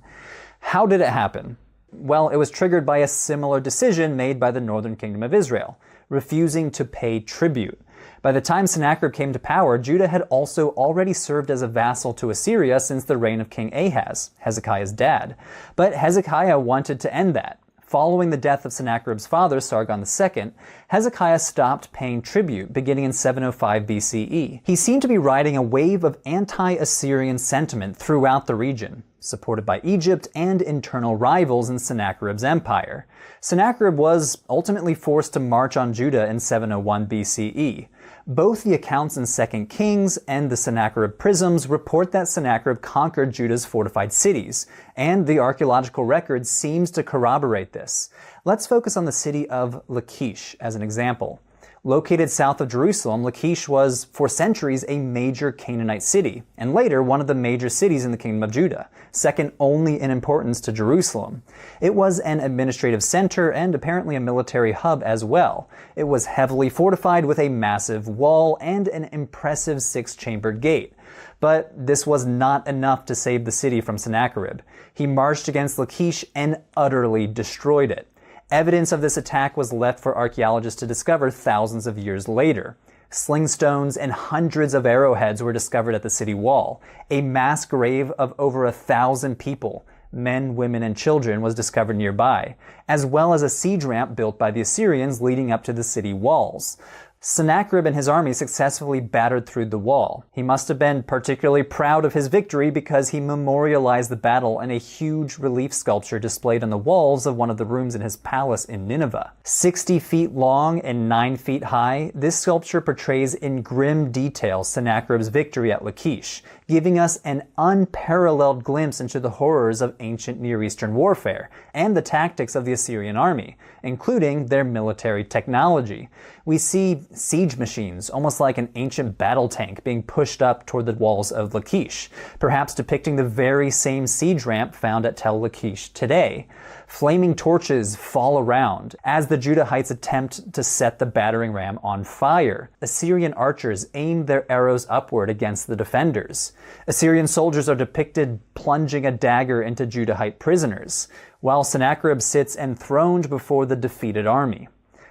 How did it happen? Well, it was triggered by a similar decision made by the northern kingdom of Israel, refusing to pay tribute. By the time Sennacherib came to power, Judah had also already served as a vassal to Assyria since the reign of King Ahaz, Hezekiah's dad. But Hezekiah wanted to end that. Following the death of Sennacherib's father, Sargon II, Hezekiah stopped paying tribute beginning in 705 BCE. He seemed to be riding a wave of anti-Assyrian sentiment throughout the region, supported by Egypt and internal rivals in Sennacherib's empire. Sennacherib was ultimately forced to march on Judah in 701 BCE. Both the accounts in 2 Kings and the Sennacherib prisms report that Sennacherib conquered Judah's fortified cities, and the archaeological record seems to corroborate this. Let's focus on the city of Lachish as an example. Located south of Jerusalem, Lachish was, for centuries, a major Canaanite city, and later one of the major cities in the kingdom of Judah, second only in importance to Jerusalem. It was an administrative center and apparently a military hub as well. It was heavily fortified with a massive wall and an impressive 6-chambered gate. But this was not enough to save the city from Sennacherib. He marched against Lachish and utterly destroyed it. Evidence of this attack was left for archaeologists to discover thousands of years later. Sling stones and hundreds of arrowheads were discovered at the city wall. A mass grave of over 1,000 people, men, women, and children, was discovered nearby, as well as a siege ramp built by the Assyrians leading up to the city walls. Sennacherib and his army successfully battered through the wall. He must have been particularly proud of his victory because he memorialized the battle in a huge relief sculpture displayed on the walls of one of the rooms in his palace in Nineveh. 60 feet long and 9 feet high, this sculpture portrays in grim detail Sennacherib's victory at Lachish, giving us an unparalleled glimpse into the horrors of ancient Near Eastern warfare and the tactics of the Assyrian army, including their military technology. We see siege machines, almost like an ancient battle tank, being pushed up toward the walls of Lachish, perhaps depicting the very same siege ramp found at Tel Lachish today. Flaming torches fall around as the Judahites attempt to set the battering ram on fire. Assyrian archers aim their arrows upward against the defenders. Assyrian soldiers are depicted plunging a dagger into Judahite prisoners, while Sennacherib sits enthroned before the defeated army.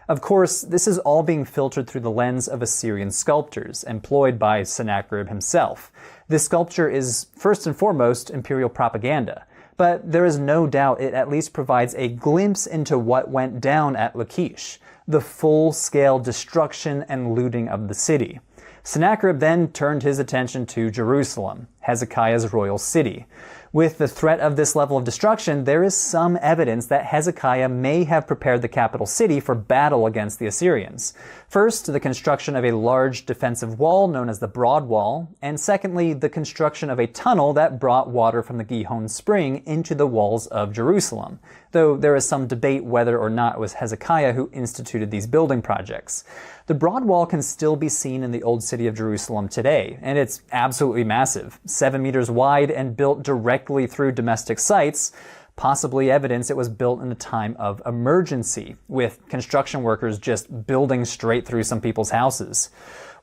Of course, this is all being filtered through the lens of Assyrian sculptors, employed by Sennacherib himself. This sculpture is, first and foremost, imperial propaganda, but there is no doubt it at least provides a glimpse into what went down at Lachish, the full-scale destruction and looting of the city. Sennacherib then turned his attention to Jerusalem, Hezekiah's royal city. With the threat of this level of destruction, there is some evidence that Hezekiah may have prepared the capital city for battle against the Assyrians. First, the construction of a large defensive wall known as the Broad Wall, and secondly, the construction of a tunnel that brought water from the Gihon Spring into the walls of Jerusalem, though there is some debate whether or not it was Hezekiah who instituted these building projects. The Broad Wall can still be seen in the Old City of Jerusalem today, and it's absolutely massive, 7 meters wide and built directly through domestic sites, possibly evidence it was built in a time of emergency, with construction workers just building straight through some people's houses.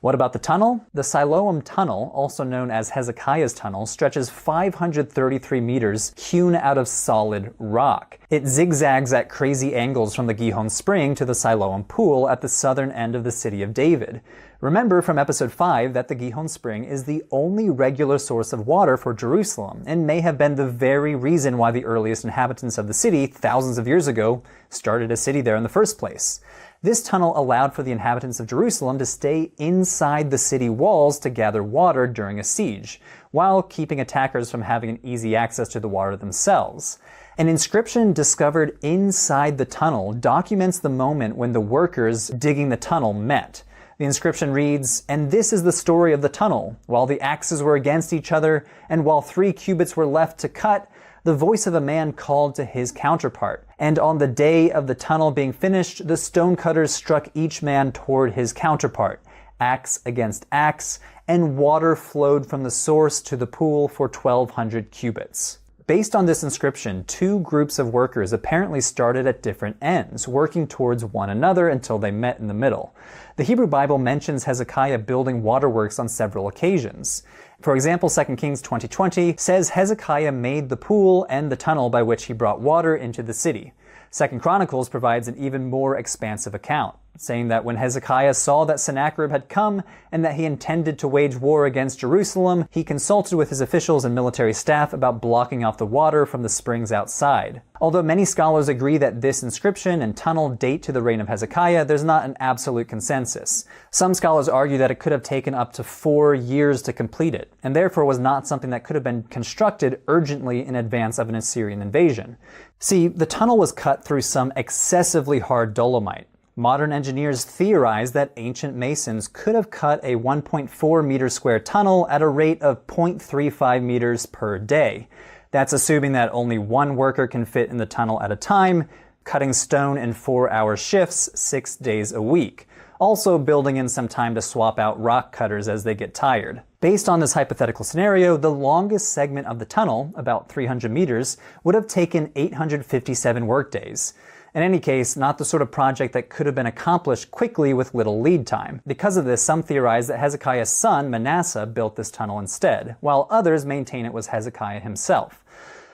What about the tunnel? The Siloam Tunnel, also known as Hezekiah's Tunnel, stretches 533 meters hewn out of solid rock. It zigzags at crazy angles from the Gihon Spring to the Siloam Pool at the southern end of the city of David. Remember from episode 5 that the Gihon Spring is the only regular source of water for Jerusalem, and may have been the very reason why the earliest inhabitants of the city, thousands of years ago, started a city there in the first place. This tunnel allowed for the inhabitants of Jerusalem to stay inside the city walls to gather water during a siege, while keeping attackers from having an easy access to the water themselves. An inscription discovered inside the tunnel documents the moment when the workers digging the tunnel met. The inscription reads, "And this is the story of the tunnel. While the axes were against each other, and while 3 cubits were left to cut, the voice of a man called to his counterpart. And on the day of the tunnel being finished, the stonecutters struck each man toward his counterpart, axe against axe, and water flowed from the source to the pool for 1,200 cubits." Based on this inscription, 2 groups of workers apparently started at different ends, working towards one another until they met in the middle. The Hebrew Bible mentions Hezekiah building waterworks on several occasions. For example, 2 Kings 20:20 says Hezekiah made the pool and the tunnel by which he brought water into the city. 2 Chronicles provides an even more expansive account, saying that when Hezekiah saw that Sennacherib had come and that he intended to wage war against Jerusalem, he consulted with his officials and military staff about blocking off the water from the springs outside. Although many scholars agree that this inscription and tunnel date to the reign of Hezekiah, there's not an absolute consensus. Some scholars argue that it could have taken up to 4 years to complete it, and therefore was not something that could have been constructed urgently in advance of an Assyrian invasion. See, the tunnel was cut through some excessively hard dolomite. Modern engineers theorize that ancient masons could have cut a 1.4 meter square tunnel at a rate of 0.35 meters per day. That's assuming that only one worker can fit in the tunnel at a time, cutting stone in 4-hour shifts 6 days a week. Also building in some time to swap out rock cutters as they get tired. Based on this hypothetical scenario, the longest segment of the tunnel, about 300 meters, would have taken 857 workdays. In any case, not the sort of project that could have been accomplished quickly with little lead time. Because of this, some theorize that Hezekiah's son, Manasseh, built this tunnel instead, while others maintain it was Hezekiah himself.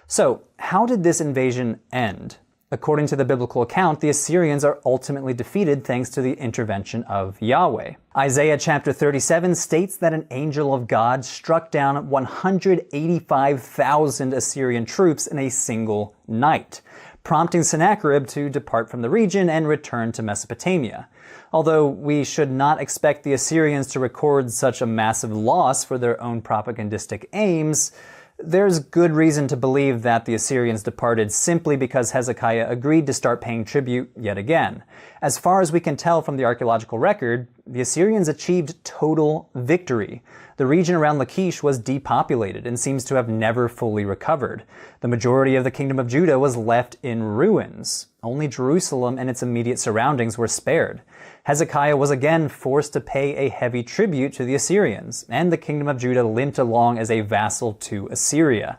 So, how did this invasion end? According to the biblical account, the Assyrians are ultimately defeated thanks to the intervention of Yahweh. Isaiah chapter 37 states that an angel of God struck down 185,000 Assyrian troops in a single night, prompting Sennacherib to depart from the region and return to Mesopotamia. Although we should not expect the Assyrians to record such a massive loss for their own propagandistic aims, there's good reason to believe that the Assyrians departed simply because Hezekiah agreed to start paying tribute yet again. As far as we can tell from the archaeological record, the Assyrians achieved total victory. The region around Lachish was depopulated and seems to have never fully recovered. The majority of the kingdom of Judah was left in ruins. Only Jerusalem and its immediate surroundings were spared. Hezekiah was again forced to pay a heavy tribute to the Assyrians, and the kingdom of Judah limped along as a vassal to Assyria.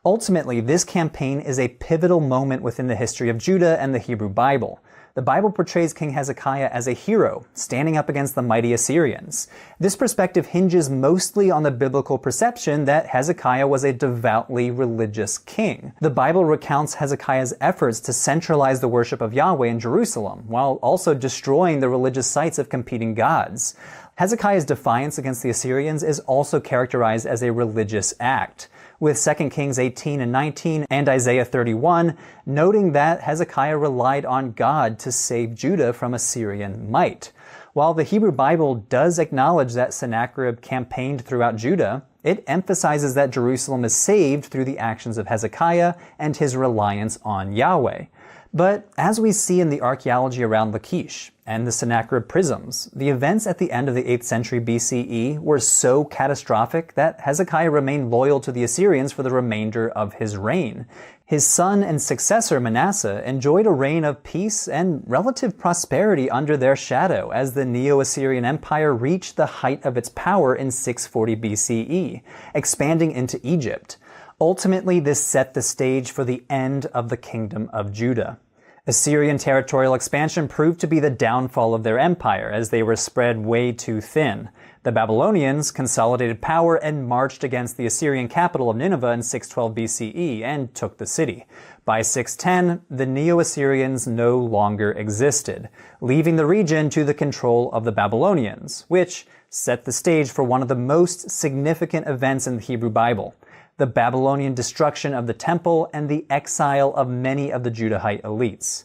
Ultimately, this campaign is a pivotal moment within the history of Judah and the Hebrew Bible. The Bible portrays King Hezekiah as a hero, standing up against the mighty Assyrians. This perspective hinges mostly on the biblical perception that Hezekiah was a devoutly religious king. The Bible recounts Hezekiah's efforts to centralize the worship of Yahweh in Jerusalem, while also destroying the religious sites of competing gods. Hezekiah's defiance against the Assyrians is also characterized as a religious act, with 2 Kings 18 and 19 and Isaiah 31 noting that Hezekiah relied on God to save Judah from Assyrian might. While the Hebrew Bible does acknowledge that Sennacherib campaigned throughout Judah, it emphasizes that Jerusalem is saved through the actions of Hezekiah and his reliance on Yahweh. But as we see in the archaeology around Lachish and the Sennacherib prisms, the events at the end of the 8th century BCE were so catastrophic that Hezekiah remained loyal to the Assyrians for the remainder of his reign. His son and successor Manasseh enjoyed a reign of peace and relative prosperity under their shadow as the Neo-Assyrian Empire reached the height of its power in 640 BCE, expanding into Egypt. Ultimately, this set the stage for the end of the Kingdom of Judah. Assyrian territorial expansion proved to be the downfall of their empire, as they were spread way too thin. The Babylonians consolidated power and marched against the Assyrian capital of Nineveh in 612 BCE and took the city. By 610, the Neo-Assyrians no longer existed, leaving the region to the control of the Babylonians, which set the stage for one of the most significant events in the Hebrew Bible: the Babylonian destruction of the temple and the exile of many of the Judahite elites.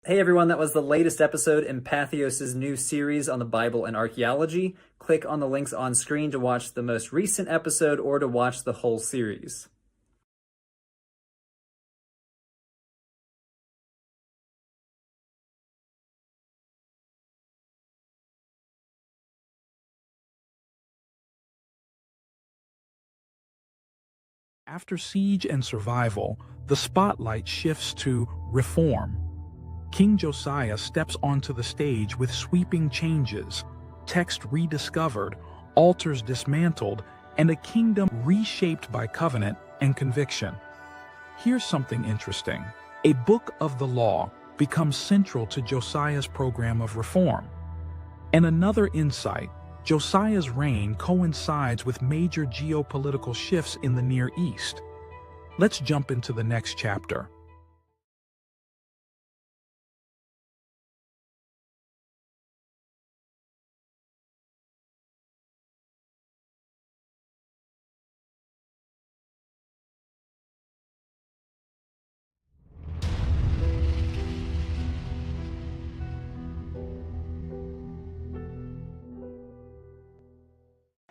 Hey everyone, that was the latest episode in Patheos' new series on the Bible and archaeology. Click on the links on screen to watch the most recent episode or to watch the whole series. After siege and survival, the spotlight shifts to reform. King Josiah steps onto the stage with sweeping changes, text rediscovered, altars dismantled, and a kingdom reshaped by covenant and conviction. Here's something interesting. A book of the law becomes central to Josiah's program of reform. And another insight: Josiah's reign coincides with major geopolitical shifts in the Near East. Let's jump into the next chapter.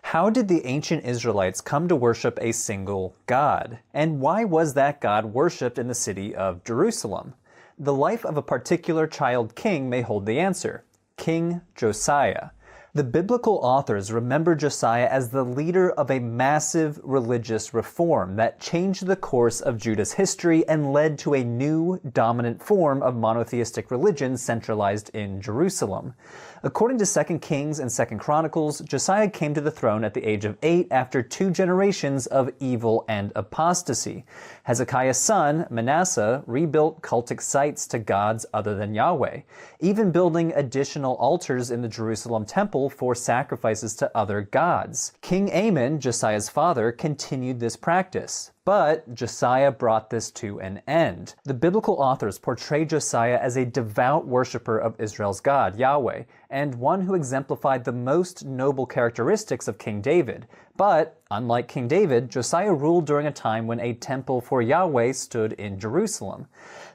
How did the ancient Israelites come to worship a single God? And why was that God worshipped in the city of Jerusalem? The life of a particular child king may hold the answer: King Josiah. The biblical authors remember Josiah as the leader of a massive religious reform that changed the course of Judah's history and led to a new dominant form of monotheistic religion centralized in Jerusalem. According to 2 Kings and 2 Chronicles, Josiah came to the throne at the age of 8 after 2 generations of evil and apostasy. Hezekiah's son, Manasseh, rebuilt cultic sites to gods other than Yahweh, even building additional altars in the Jerusalem temple for sacrifices to other gods. King Amon, Josiah's father, continued this practice. But Josiah brought this to an end. The biblical authors portray Josiah as a devout worshiper of Israel's God, Yahweh, and one who exemplified the most noble characteristics of King David. But, unlike King David, Josiah ruled during a time when a temple for Yahweh stood in Jerusalem.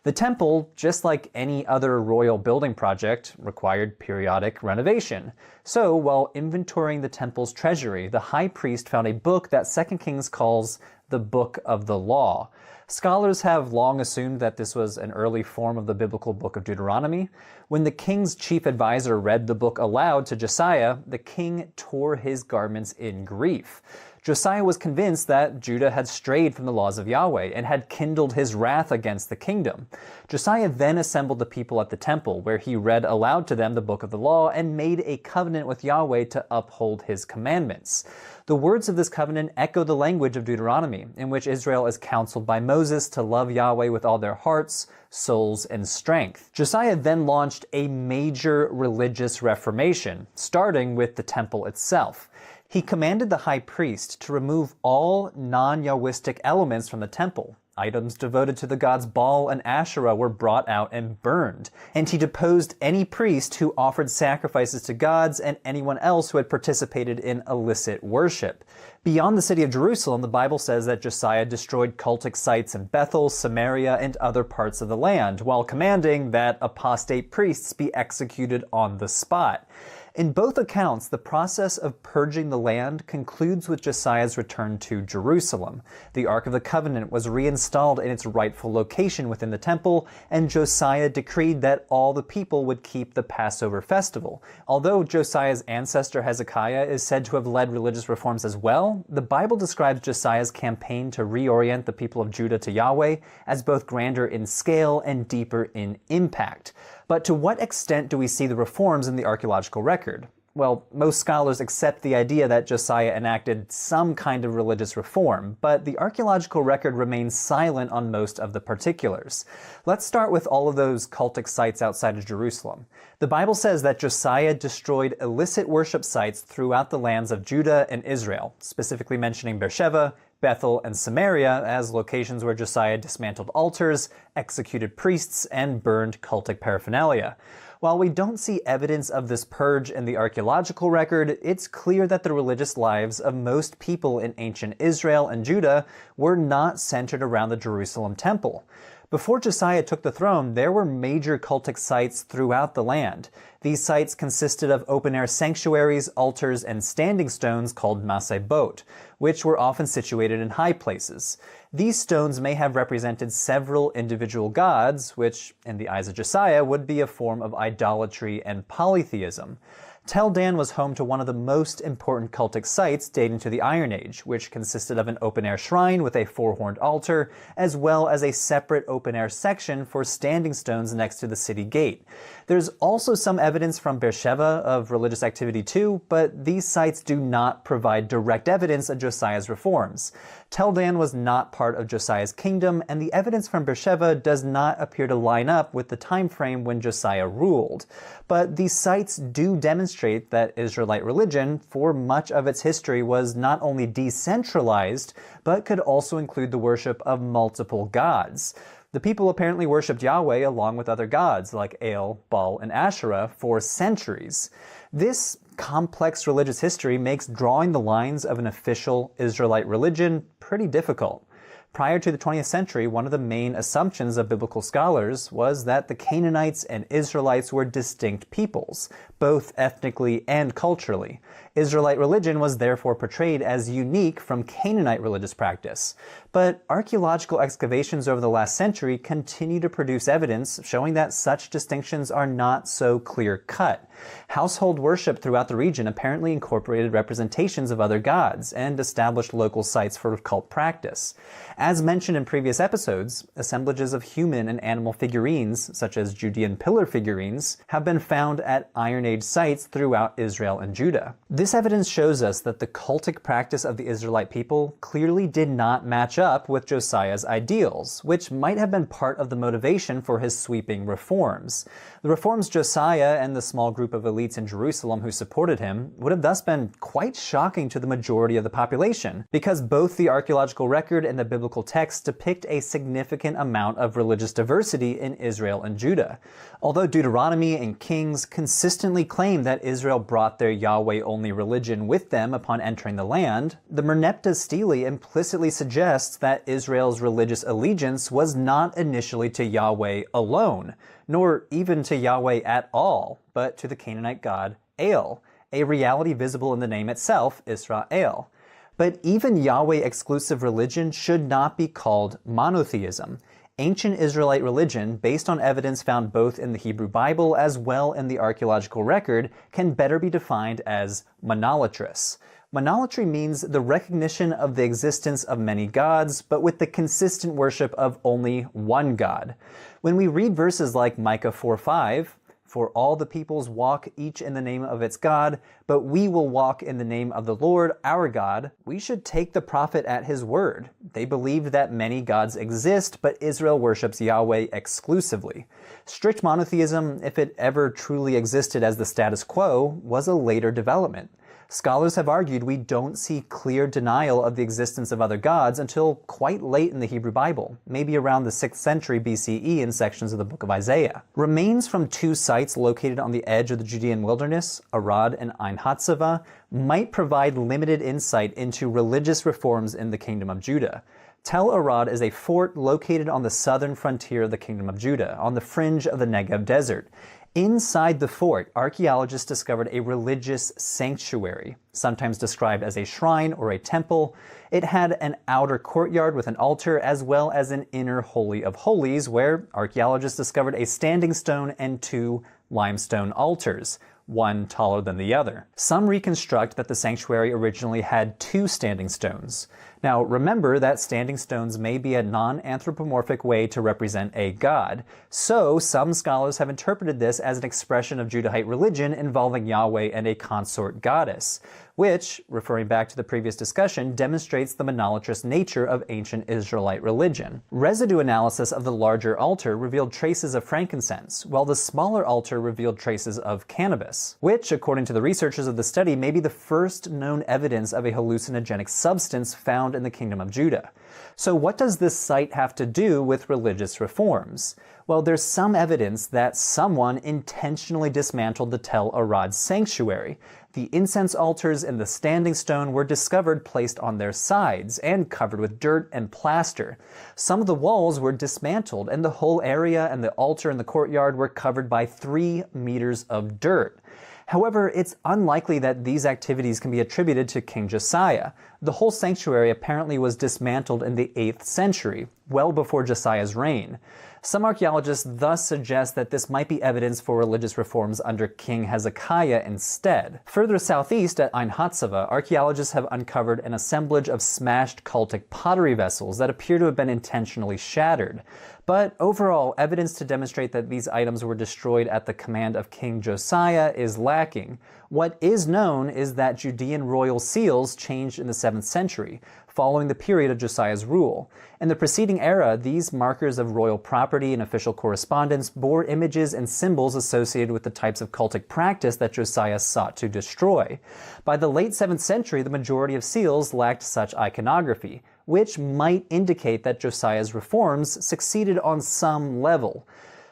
The temple, just like any other royal building project, required periodic renovation. So, while inventorying the temple's treasury, the high priest found a book that 2 Kings calls the Book of the Law. Scholars have long assumed that this was an early form of the biblical book of Deuteronomy. When the king's chief advisor read the book aloud to Josiah, the king tore his garments in grief. Josiah was convinced that Judah had strayed from the laws of Yahweh and had kindled his wrath against the kingdom. Josiah then assembled the people at the temple, where he read aloud to them the book of the law and made a covenant with Yahweh to uphold his commandments. The words of this covenant echo the language of Deuteronomy, in which Israel is counseled by Moses to love Yahweh with all their hearts, souls, and strength. Josiah then launched a major religious reformation, starting with the temple itself. He commanded the high priest to remove all non-Yahwistic elements from the temple. Items devoted to the gods Baal and Asherah were brought out and burned, and he deposed any priest who offered sacrifices to gods and anyone else who had participated in illicit worship. Beyond the city of Jerusalem, the Bible says that Josiah destroyed cultic sites in Bethel, Samaria, and other parts of the land, while commanding that apostate priests be executed on the spot. In both accounts, the process of purging the land concludes with Josiah's return to Jerusalem. The Ark of the Covenant was reinstalled in its rightful location within the temple, and Josiah decreed that all the people would keep the Passover festival. Although Josiah's ancestor Hezekiah is said to have led religious reforms as well, the Bible describes Josiah's campaign to reorient the people of Judah to Yahweh as both grander in scale and deeper in impact. But to what extent do we see the reforms in the archaeological record? Well, most scholars accept the idea that Josiah enacted some kind of religious reform, but the archaeological record remains silent on most of the particulars. Let's start with all of those cultic sites outside of Jerusalem. The Bible says that Josiah destroyed illicit worship sites throughout the lands of Judah and Israel, specifically mentioning Beersheba, Bethel, and Samaria as locations where Josiah dismantled altars, executed priests, and burned cultic paraphernalia. While we don't see evidence of this purge in the archaeological record, it's clear that the religious lives of most people in ancient Israel and Judah were not centered around the Jerusalem temple. Before Josiah took the throne, there were major cultic sites throughout the land. These sites consisted of open-air sanctuaries, altars, and standing stones called masebot, which were often situated in high places. These stones may have represented several individual gods, which, in the eyes of Josiah, would be a form of idolatry and polytheism. Tel Dan was home to one of the most important cultic sites dating to the Iron Age, which consisted of an open-air shrine with a four-horned altar, as well as a separate open-air section for standing stones next to the city gate. There's also some evidence from Beersheba of religious activity too, but these sites do not provide direct evidence of Josiah's reforms. Tel Dan was not part of Josiah's kingdom, and the evidence from Beersheba does not appear to line up with the time frame when Josiah ruled. But these sites do demonstrate that Israelite religion, for much of its history, was not only decentralized, but could also include the worship of multiple gods. The people apparently worshipped Yahweh along with other gods like El, Baal, and Asherah for centuries. This complex religious history makes drawing the lines of an official Israelite religion pretty difficult. Prior to the 20th century, one of the main assumptions of biblical scholars was that the Canaanites and Israelites were distinct peoples, both ethnically and culturally. Israelite religion was therefore portrayed as unique from Canaanite religious practice. But archaeological excavations over the last century continue to produce evidence showing that such distinctions are not so clear-cut. Household worship throughout the region apparently incorporated representations of other gods and established local sites for cult practice. As mentioned in previous episodes, assemblages of human and animal figurines, such as Judean pillar figurines, have been found at Iron Age sites throughout Israel and Judah. This evidence shows us that the cultic practice of the Israelite people clearly did not match up with Josiah's ideals, which might have been part of the motivation for his sweeping reforms. The reforms Josiah and the small group of elites in Jerusalem who supported him would have thus been quite shocking to the majority of the population, because both the archaeological record and the biblical texts depict a significant amount of religious diversity in Israel and Judah. Although Deuteronomy and Kings consistently claim that Israel brought their Yahweh-only religion with them upon entering the land, the Merneptah Stele implicitly suggests that Israel's religious allegiance was not initially to Yahweh alone, nor even to Yahweh at all, but to the Canaanite god El, a reality visible in the name itself, Israel. But even Yahweh-exclusive religion should not be called monotheism. Ancient Israelite religion, based on evidence found both in the Hebrew Bible as well in the archaeological record, can better be defined as monolatrous. Monolatry means the recognition of the existence of many gods, but with the consistent worship of only one God. When we read verses like Micah 4:5, "For all the peoples walk each in the name of its God, but we will walk in the name of the Lord our God," we should take the prophet at his word. They believed that many gods exist, but Israel worships Yahweh exclusively. Strict monotheism, if it ever truly existed as the status quo, was a later development. Scholars have argued we don't see clear denial of the existence of other gods until quite late in the Hebrew Bible, maybe around the 6th century BCE in sections of the book of Isaiah. Remains from two sites located on the edge of the Judean wilderness, Arad and Ein Hatzavah, might provide limited insight into religious reforms in the Kingdom of Judah. Tel Arad is a fort located on the southern frontier of the Kingdom of Judah, on the fringe of the Negev desert. Inside the fort, archaeologists discovered a religious sanctuary, sometimes described as a shrine or a temple. It had an outer courtyard with an altar, as well as an inner Holy of Holies, where archaeologists discovered a standing stone and two limestone altars, one taller than the other. Some reconstruct that the sanctuary originally had two standing stones. Now, remember that standing stones may be a non-anthropomorphic way to represent a god, so some scholars have interpreted this as an expression of Judahite religion involving Yahweh and a consort goddess, which, referring back to the previous discussion, demonstrates the monolatrous nature of ancient Israelite religion. Residue analysis of the larger altar revealed traces of frankincense, while the smaller altar revealed traces of cannabis, which, according to the researchers of the study, may be the first known evidence of a hallucinogenic substance found in the Kingdom of Judah. So what does this site have to do with religious reforms? Well, there's some evidence that someone intentionally dismantled the Tel Arad sanctuary. The incense altars and the standing stone were discovered placed on their sides and covered with dirt and plaster. Some of the walls were dismantled, and the whole area and the altar and the courtyard were covered by 3 meters of dirt. However, it's unlikely that these activities can be attributed to King Josiah. The whole sanctuary apparently was dismantled in the 8th century, well before Josiah's reign. Some archaeologists thus suggest that this might be evidence for religious reforms under King Hezekiah instead. Further southeast at Ein Hatzavah, archaeologists have uncovered an assemblage of smashed cultic pottery vessels that appear to have been intentionally shattered. But overall, evidence to demonstrate that these items were destroyed at the command of King Josiah is lacking. What is known is that Judean royal seals changed in the 7th century, following the period of Josiah's rule. In the preceding era, these markers of royal property and official correspondence bore images and symbols associated with the types of cultic practice that Josiah sought to destroy. By the late 7th century, the majority of seals lacked such iconography, which might indicate that Josiah's reforms succeeded on some level.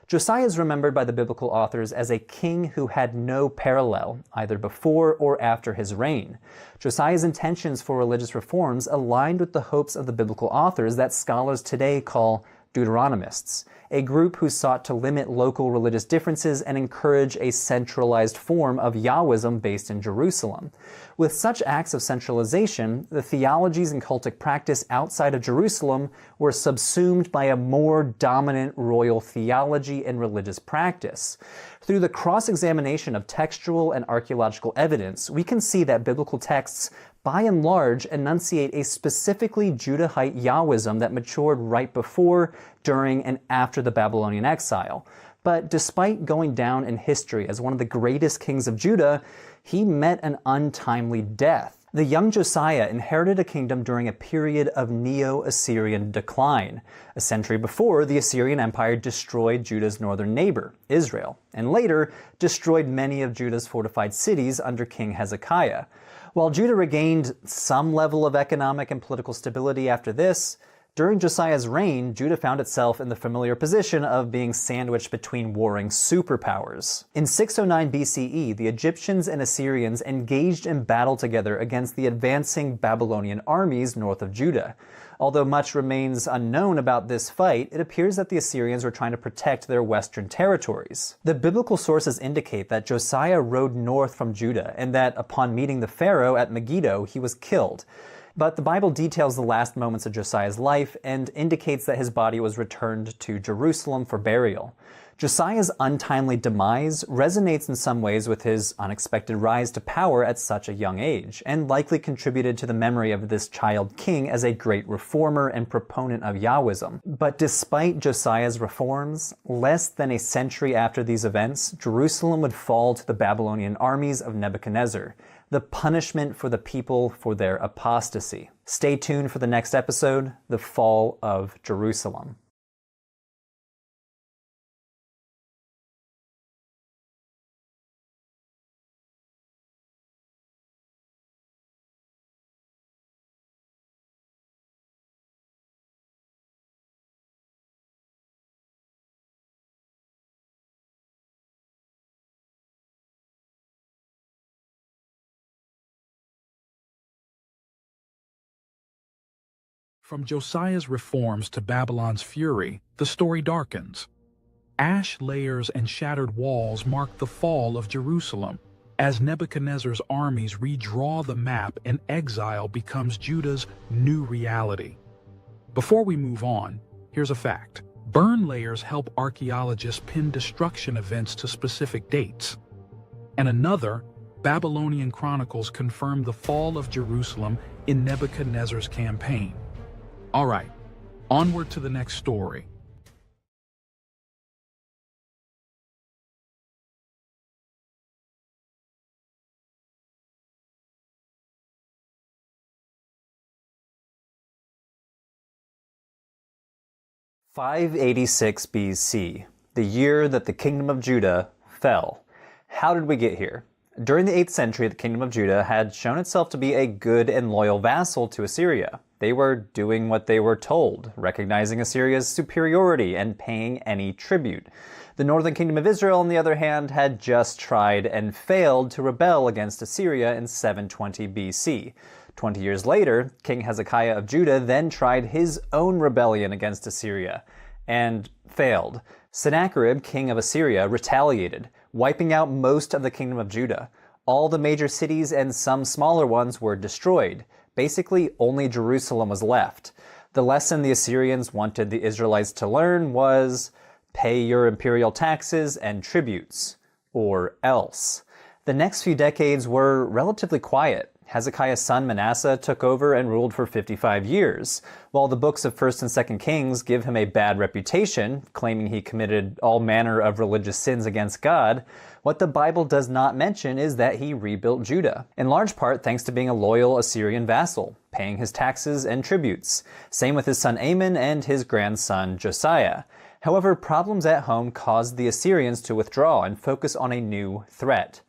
Josiah is remembered by the biblical authors as a king who had no parallel, either before or after his reign. Josiah's intentions for religious reforms aligned with the hopes of the biblical authors that scholars today call Deuteronomists, a group who sought to limit local religious differences and encourage a centralized form of Yahwism based in Jerusalem. With such acts of centralization, the theologies and cultic practice outside of Jerusalem were subsumed by a more dominant royal theology and religious practice. Through the cross-examination of textual and archaeological evidence, we can see that biblical texts by and large enunciate a specifically Judahite Yahwism that matured right before, during, and after the Babylonian exile. But despite going down in history as one of the greatest kings of Judah, he met an untimely death. The young Josiah inherited a kingdom during a period of Neo-Assyrian decline. A century before, the Assyrian Empire destroyed Judah's northern neighbor, Israel, and later destroyed many of Judah's fortified cities under King Hezekiah. While Judah regained some level of economic and political stability after this, during Josiah's reign, Judah found itself in the familiar position of being sandwiched between warring superpowers. In 609 BCE, the Egyptians and Assyrians engaged in battle together against the advancing Babylonian armies north of Judah. Although much remains unknown about this fight, it appears that the Assyrians were trying to protect their western territories. The biblical sources indicate that Josiah rode north from Judah and that upon meeting the Pharaoh at Megiddo, he was killed. But the Bible details the last moments of Josiah's life and indicates that his body was returned to Jerusalem for burial. Josiah's untimely demise resonates in some ways with his unexpected rise to power at such a young age, and likely contributed to the memory of this child king as a great reformer and proponent of Yahwism. But despite Josiah's reforms, less than a century after these events, Jerusalem would fall to the Babylonian armies of Nebuchadnezzar, the punishment for the people for their apostasy. Stay tuned for the next episode, The Fall of Jerusalem. From Josiah's reforms to Babylon's fury, the story darkens. Ash layers and shattered walls mark the fall of Jerusalem, as Nebuchadnezzar's armies redraw the map and exile becomes Judah's new reality. Before we move on, here's a fact. Burn layers help archaeologists pin destruction events to specific dates. And another, Babylonian chronicles confirm the fall of Jerusalem in Nebuchadnezzar's campaign. All right, onward to the next story. "586 BC, the year that the kingdom of Judah fell." How did we get here? During the 8th century, the kingdom of Judah had shown itself to be a good and loyal vassal to Assyria. They were doing what they were told, recognizing Assyria's superiority and paying any tribute. The northern kingdom of Israel, on the other hand, had just tried and failed to rebel against Assyria in 720 BC. 20 years later, King Hezekiah of Judah then tried his own rebellion against Assyria and failed. Sennacherib, king of Assyria, retaliated, wiping out most of the kingdom of Judah. All the major cities and some smaller ones were destroyed. Basically, only Jerusalem was left. The lesson the Assyrians wanted the Israelites to learn was, pay your imperial taxes and tributes, or else. The next few decades were relatively quiet. Hezekiah's son Manasseh took over and ruled for 55 years. While the books of 1st and 2nd Kings give him a bad reputation, claiming he committed all manner of religious sins against God, what the Bible does not mention is that he rebuilt Judah, in large part thanks to being a loyal Assyrian vassal, paying his taxes and tributes. Same with his son Amon and his grandson Josiah. However, problems at home caused the Assyrians to withdraw and focus on a new threat: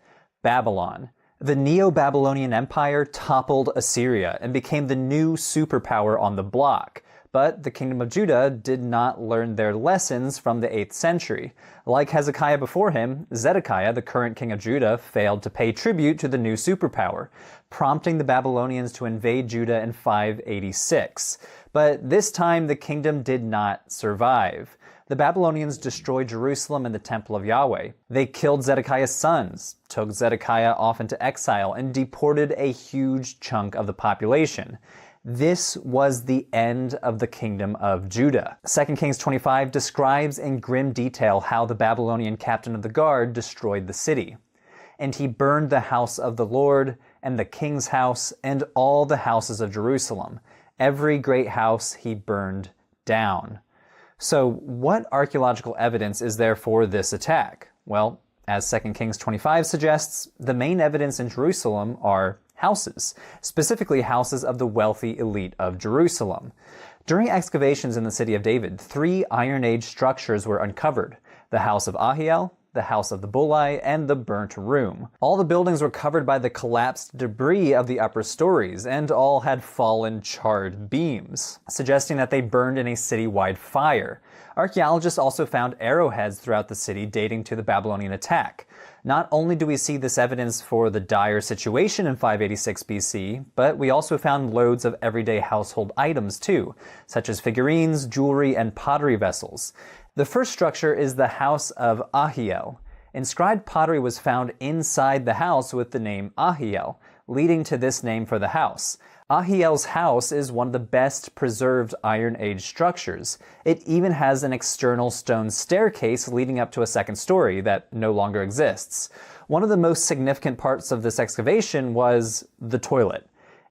Babylon. The Neo-Babylonian Empire toppled Assyria and became the new superpower on the block. But the kingdom of Judah did not learn their lessons from the 8th century. Like Hezekiah before him, Zedekiah, the current king of Judah, failed to pay tribute to the new superpower, prompting the Babylonians to invade Judah in 586. But this time the kingdom did not survive. The Babylonians destroyed Jerusalem and the Temple of Yahweh. They killed Zedekiah's sons, took Zedekiah off into exile, and deported a huge chunk of the population. This was the end of the kingdom of Judah. 2 Kings 25 describes in grim detail how the Babylonian captain of the guard destroyed the city. "And he burned the house of the Lord, and the king's house, and all the houses of Jerusalem. Every great house he burned down." So what archaeological evidence is there for this attack? Well, as 2 Kings 25 suggests, the main evidence in Jerusalem are houses, specifically houses of the wealthy elite of Jerusalem. During excavations in the city of David, 3 Iron Age structures were uncovered: the house of Ahiel, the house of the Bulai, and the burnt room. All the buildings were covered by the collapsed debris of the upper stories, and all had fallen charred beams, suggesting that they burned in a city-wide fire. Archaeologists also found arrowheads throughout the city dating to the Babylonian attack. Not only do we see this evidence for the dire situation in 586 BC, but we also found loads of everyday household items too, such as figurines, jewelry, and pottery vessels. The first structure is the house of Ahiel. Inscribed pottery was found inside the house with the name Ahiel, leading to this name for the house. Ahiel's house is one of the best preserved Iron Age structures. It even has an external stone staircase leading up to a second story that no longer exists. One of the most significant parts of this excavation was the toilet.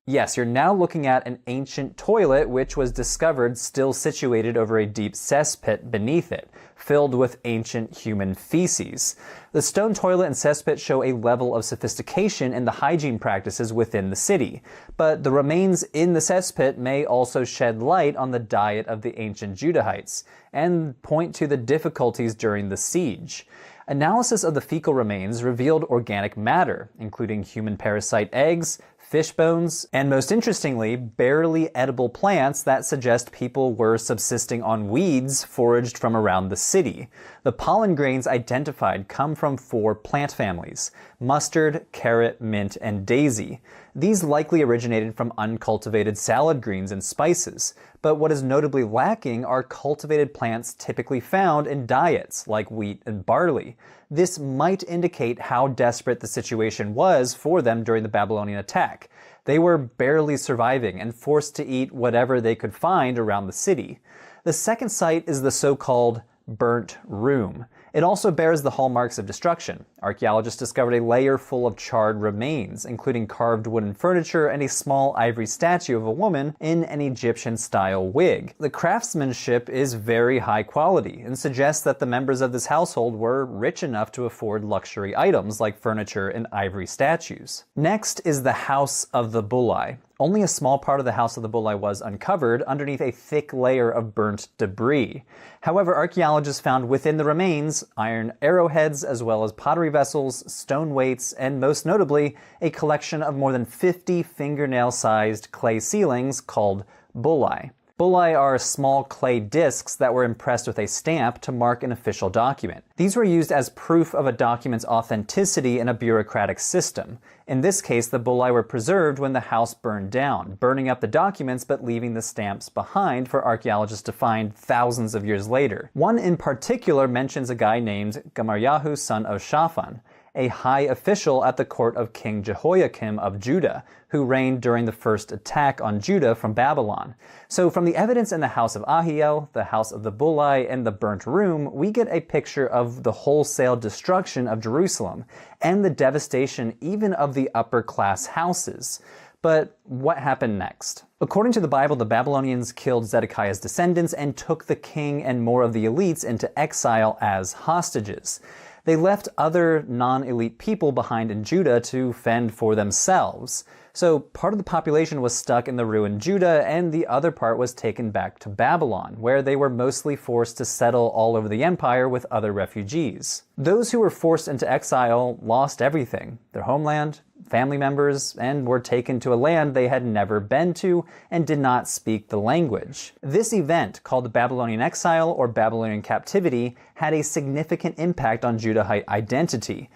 Yes, you're now looking at an ancient toilet which was discovered still situated over a deep cesspit beneath it, filled with ancient human feces. The stone toilet and cesspit show a level of sophistication in the hygiene practices within the city, but the remains in the cesspit may also shed light on the diet of the ancient Judahites, and point to the difficulties during the siege. Analysis of the fecal remains revealed organic matter, including human parasite eggs, fish bones, and most interestingly, barely edible plants that suggest people were subsisting on weeds foraged from around the city. The pollen grains identified come from 4 plant families: mustard, carrot, mint, and daisy. These likely originated from uncultivated salad greens and spices, but what is notably lacking are cultivated plants typically found in diets, like wheat and barley. This might indicate how desperate the situation was for them during the Babylonian attack. They were barely surviving and forced to eat whatever they could find around the city. The second site is the so-called burnt room. It also bears the hallmarks of destruction. Archaeologists discovered a layer full of charred remains, including carved wooden furniture and a small ivory statue of a woman in an Egyptian-style wig. The craftsmanship is very high quality and suggests that the members of this household were rich enough to afford luxury items like furniture and ivory statues. Next is the House of the Bulli. Only a small part of the House of the Bulli was uncovered underneath a thick layer of burnt debris. However, archaeologists found within the remains iron arrowheads as well as pottery vessels, stone weights, and most notably, a collection of more than 50 fingernail-sized clay ceilings called bulli. Bulli are small clay discs that were impressed with a stamp to mark an official document. These were used as proof of a document's authenticity in a bureaucratic system. In this case, the bulli were preserved when the house burned down, burning up the documents but leaving the stamps behind for archaeologists to find thousands of years later. One in particular mentions a guy named Gamaryahu, son of Shaphan, a high official at the court of King Jehoiakim of Judah, who reigned during the first attack on Judah from Babylon. So from the evidence in the House of Ahiel, the House of the Bulli, and the Burnt Room, we get a picture of the wholesale destruction of Jerusalem, and the devastation even of the upper-class houses. But what happened next? According to the Bible, the Babylonians killed Zedekiah's descendants and took the king and more of the elites into exile as hostages. They left other non-elite people behind in Judah to fend for themselves. So part of the population was stuck in the ruined Judah, and the other part was taken back to Babylon, where they were mostly forced to settle all over the empire with other refugees. Those who were forced into exile lost everything: their homeland, family members, and were taken to a land they had never been to and did not speak the language. This event, called the Babylonian exile or Babylonian captivity, had a significant impact on Judahite identity.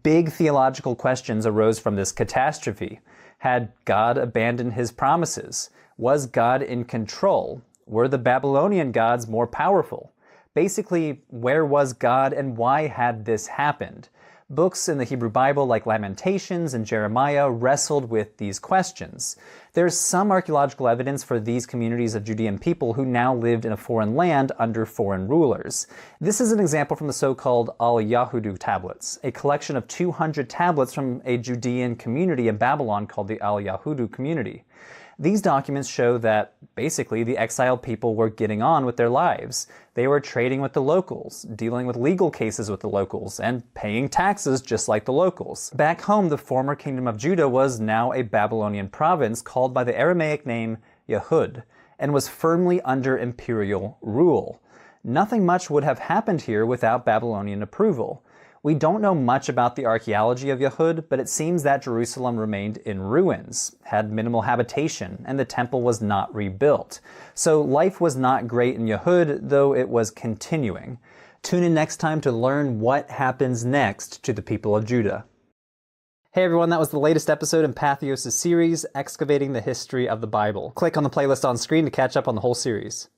Big theological questions arose from this catastrophe. Had God abandoned his promises? Was God in control? Were the Babylonian gods more powerful? Basically, where was God and why had this happened? Books in the Hebrew Bible like Lamentations and Jeremiah wrestled with these questions. There's some archaeological evidence for these communities of Judean people who now lived in a foreign land under foreign rulers. This is an example from the so-called Al-Yahudu tablets, a collection of 200 tablets from a Judean community in Babylon called the Al-Yahudu community. These documents show that, basically, the exiled people were getting on with their lives. They were trading with the locals, dealing with legal cases with the locals, and paying taxes just like the locals. Back home, the former kingdom of Judah was now a Babylonian province called by the Aramaic name Yehud, and was firmly under imperial rule. Nothing much would have happened here without Babylonian approval. We don't know much about the archaeology of Yehud, but it seems that Jerusalem remained in ruins, had minimal habitation, and the temple was not rebuilt. So life was not great in Yehud, though it was continuing. Tune in next time to learn what happens next to the people of Judah. Hey everyone, that was the latest episode in Patheos' series, Excavating the History of the Bible. Click on the playlist on screen to catch up on the whole series.